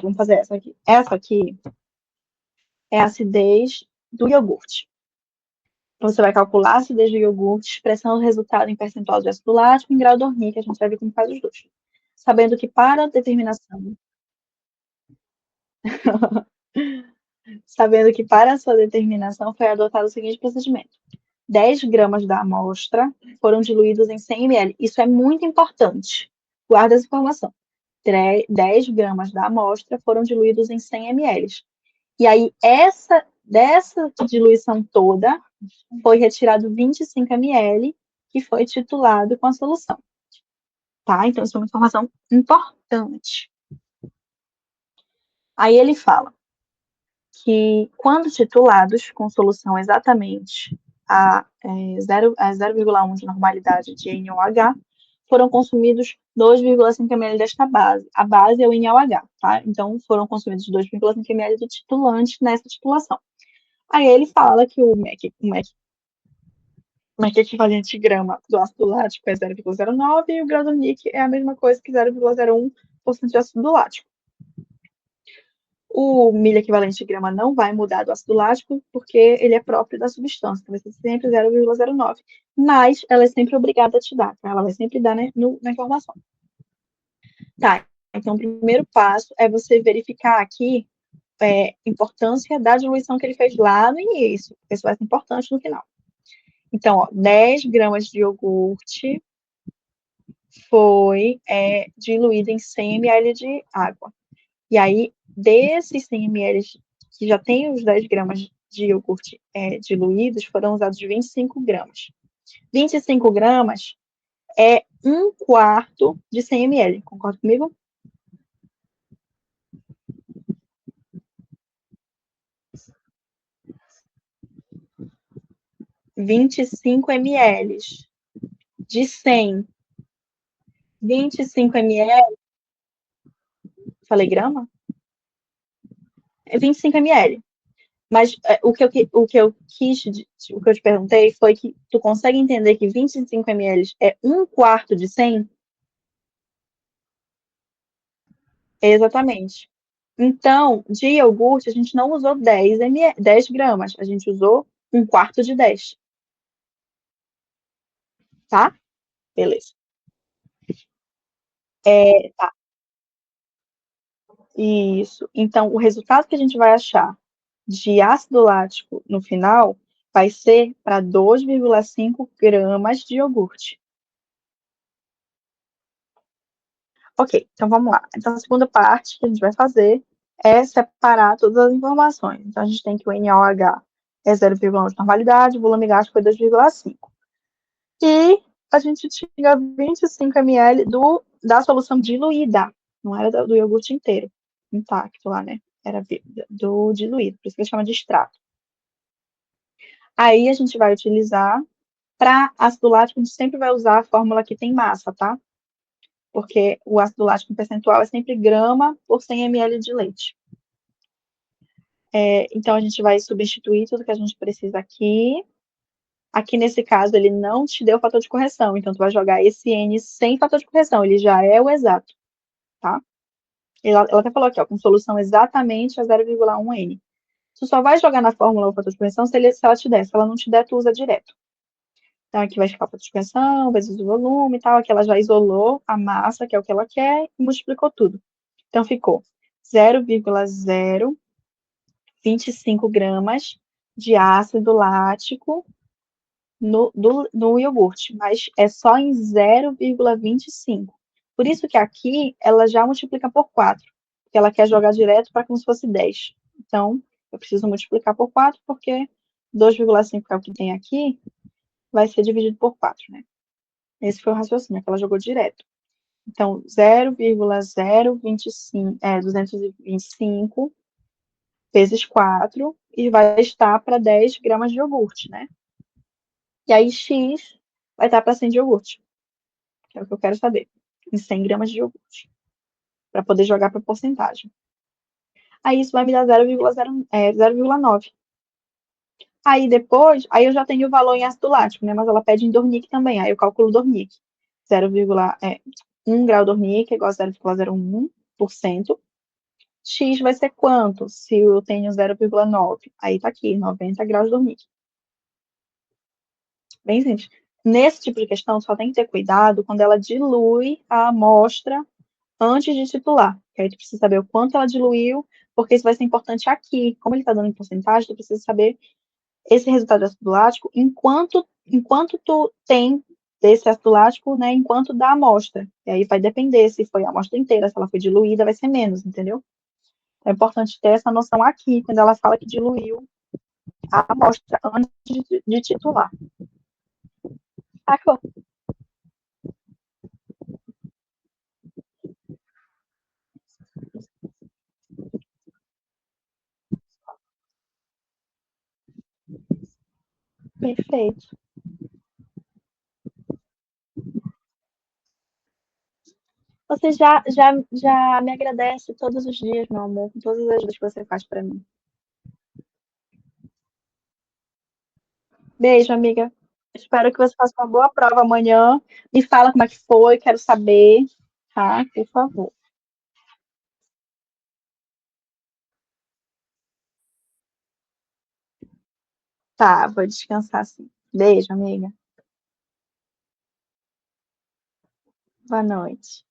vamos fazer essa aqui. Essa aqui é a acidez do iogurte. Você vai calcular a acidez do iogurte, expressando o resultado em percentual de ácido lático em grau Dornick, a gente vai ver como faz os dois. Sabendo que para a determinação Sabendo que para a sua determinação foi adotado o seguinte procedimento: 10 gramas da amostra foram diluídos em 100 ml. Isso é muito importante. Guarda essa informação. 10 gramas da amostra foram diluídos em 100 ml. E aí, dessa diluição toda, foi retirado 25 ml, que foi titulado com a solução. Tá? Então, isso é uma informação importante. Aí ele fala que, quando titulados com solução exatamente a 0,1 de normalidade de NOH, foram consumidos 2,5 ml desta base. A base é o NaOH, tá? Então, foram consumidos 2,5 ml do titulante nessa titulação. Aí ele fala que o MEC equivalente grama do ácido lático é 0,09 e o grau do NiC é a mesma coisa que 0,01% de ácido lático. O milho equivalente grama não vai mudar do ácido lático, porque ele é próprio da substância, então vai ser sempre 0,09. Mas ela é sempre obrigada a te dar, tá? Ela vai sempre dar, né, na informação. Tá, então o primeiro passo é você verificar aqui a importância da diluição que ele fez lá no início. Isso vai ser importante no final. Então, ó, 10 gramas de iogurte foi diluído em 100 ml de água. E aí, desses 100 ml que já tem os 10 gramas de iogurte diluídos, foram usados 25 gramas. 25 gramas é 1/4 de 100 ml. Concorda comigo? 25 ml de 100. 25 ml, falei grama? É 25 ml. Mas o que eu te perguntei foi que tu consegue entender que 25 ml é 1/4 de 100? Exatamente. Então, de iogurte, a gente não usou 10 gramas, a gente usou 1/4 de 10, tá? Beleza. Tá, isso. Então, o resultado que a gente vai achar de ácido lático no final vai ser para 2,5 gramas de iogurte. Ok, então vamos lá. Então, a segunda parte que a gente vai fazer é separar todas as informações. Então, a gente tem que o NaOH é 0,1 de normalidade, o volume gástrico foi 2,5. E a gente tinha 25 ml da solução diluída, não era do iogurte inteiro, intacto lá, né? Era do diluído, por isso que ele chama de extrato. Aí a gente vai utilizar, para ácido lático, a gente sempre vai usar a fórmula que tem massa, tá? Porque o ácido lático percentual é sempre grama por 100 ml de leite. Então, a gente vai substituir tudo que a gente precisa aqui. Aqui, nesse caso, ele não te deu fator de correção, então tu vai jogar esse N sem fator de correção, ele já é o exato, tá? Ela até falou aqui, ó, com solução exatamente a 0,1 N. Tu só vai jogar na fórmula o fator de correção se ela te der. Se ela não te der, tu usa direto. Então, aqui vai ficar o fator de correção, vezes o volume e tal. Aqui ela já isolou a massa, que é o que ela quer, e multiplicou tudo. Então, ficou 0,025 gramas de ácido lático no iogurte, mas é só em 0,25. Por isso que aqui ela já multiplica por 4, porque ela quer jogar direto para como se fosse 10. Então, eu preciso multiplicar por 4, porque 2,5 é o que tem aqui, vai ser dividido por 4, né? Esse foi o raciocínio, que ela jogou direto. Então, 225 vezes 4, e vai estar para 10 gramas de iogurte, né? E aí, X vai estar para 100 de iogurte, que é o que eu quero saber, em 100 gramas de iogurte, para poder jogar para porcentagem. Aí isso vai me dar 0,9. Aí depois, aí eu já tenho o valor em ácido lático, né? Mas ela pede em Dornick também, aí eu calculo Dornick. 1 grau Dornick é igual a 0,01%. X vai ser quanto? Se eu tenho 0,9. Aí tá aqui, 90 graus Dornick. Bem simples. Nesse tipo de questão, só tem que ter cuidado quando ela dilui a amostra antes de titular. Que aí tu precisa saber o quanto ela diluiu, porque isso vai ser importante aqui. Como ele está dando em porcentagem, tu precisa saber esse resultado de ácido lático enquanto tu tem desse ácido lático, né, enquanto da amostra. E aí vai depender se foi a amostra inteira, se ela foi diluída, vai ser menos, entendeu? É importante ter essa noção aqui, quando ela fala que diluiu a amostra antes de titular. Sacou? Perfeito. Você já me agradece todos os dias, meu amor, com todas as ajudas que você faz para mim. Beijo, amiga. Espero que você faça uma boa prova amanhã. Me fala como é que foi, quero saber, tá? Por favor. Tá, vou descansar sim. Beijo, amiga. Boa noite.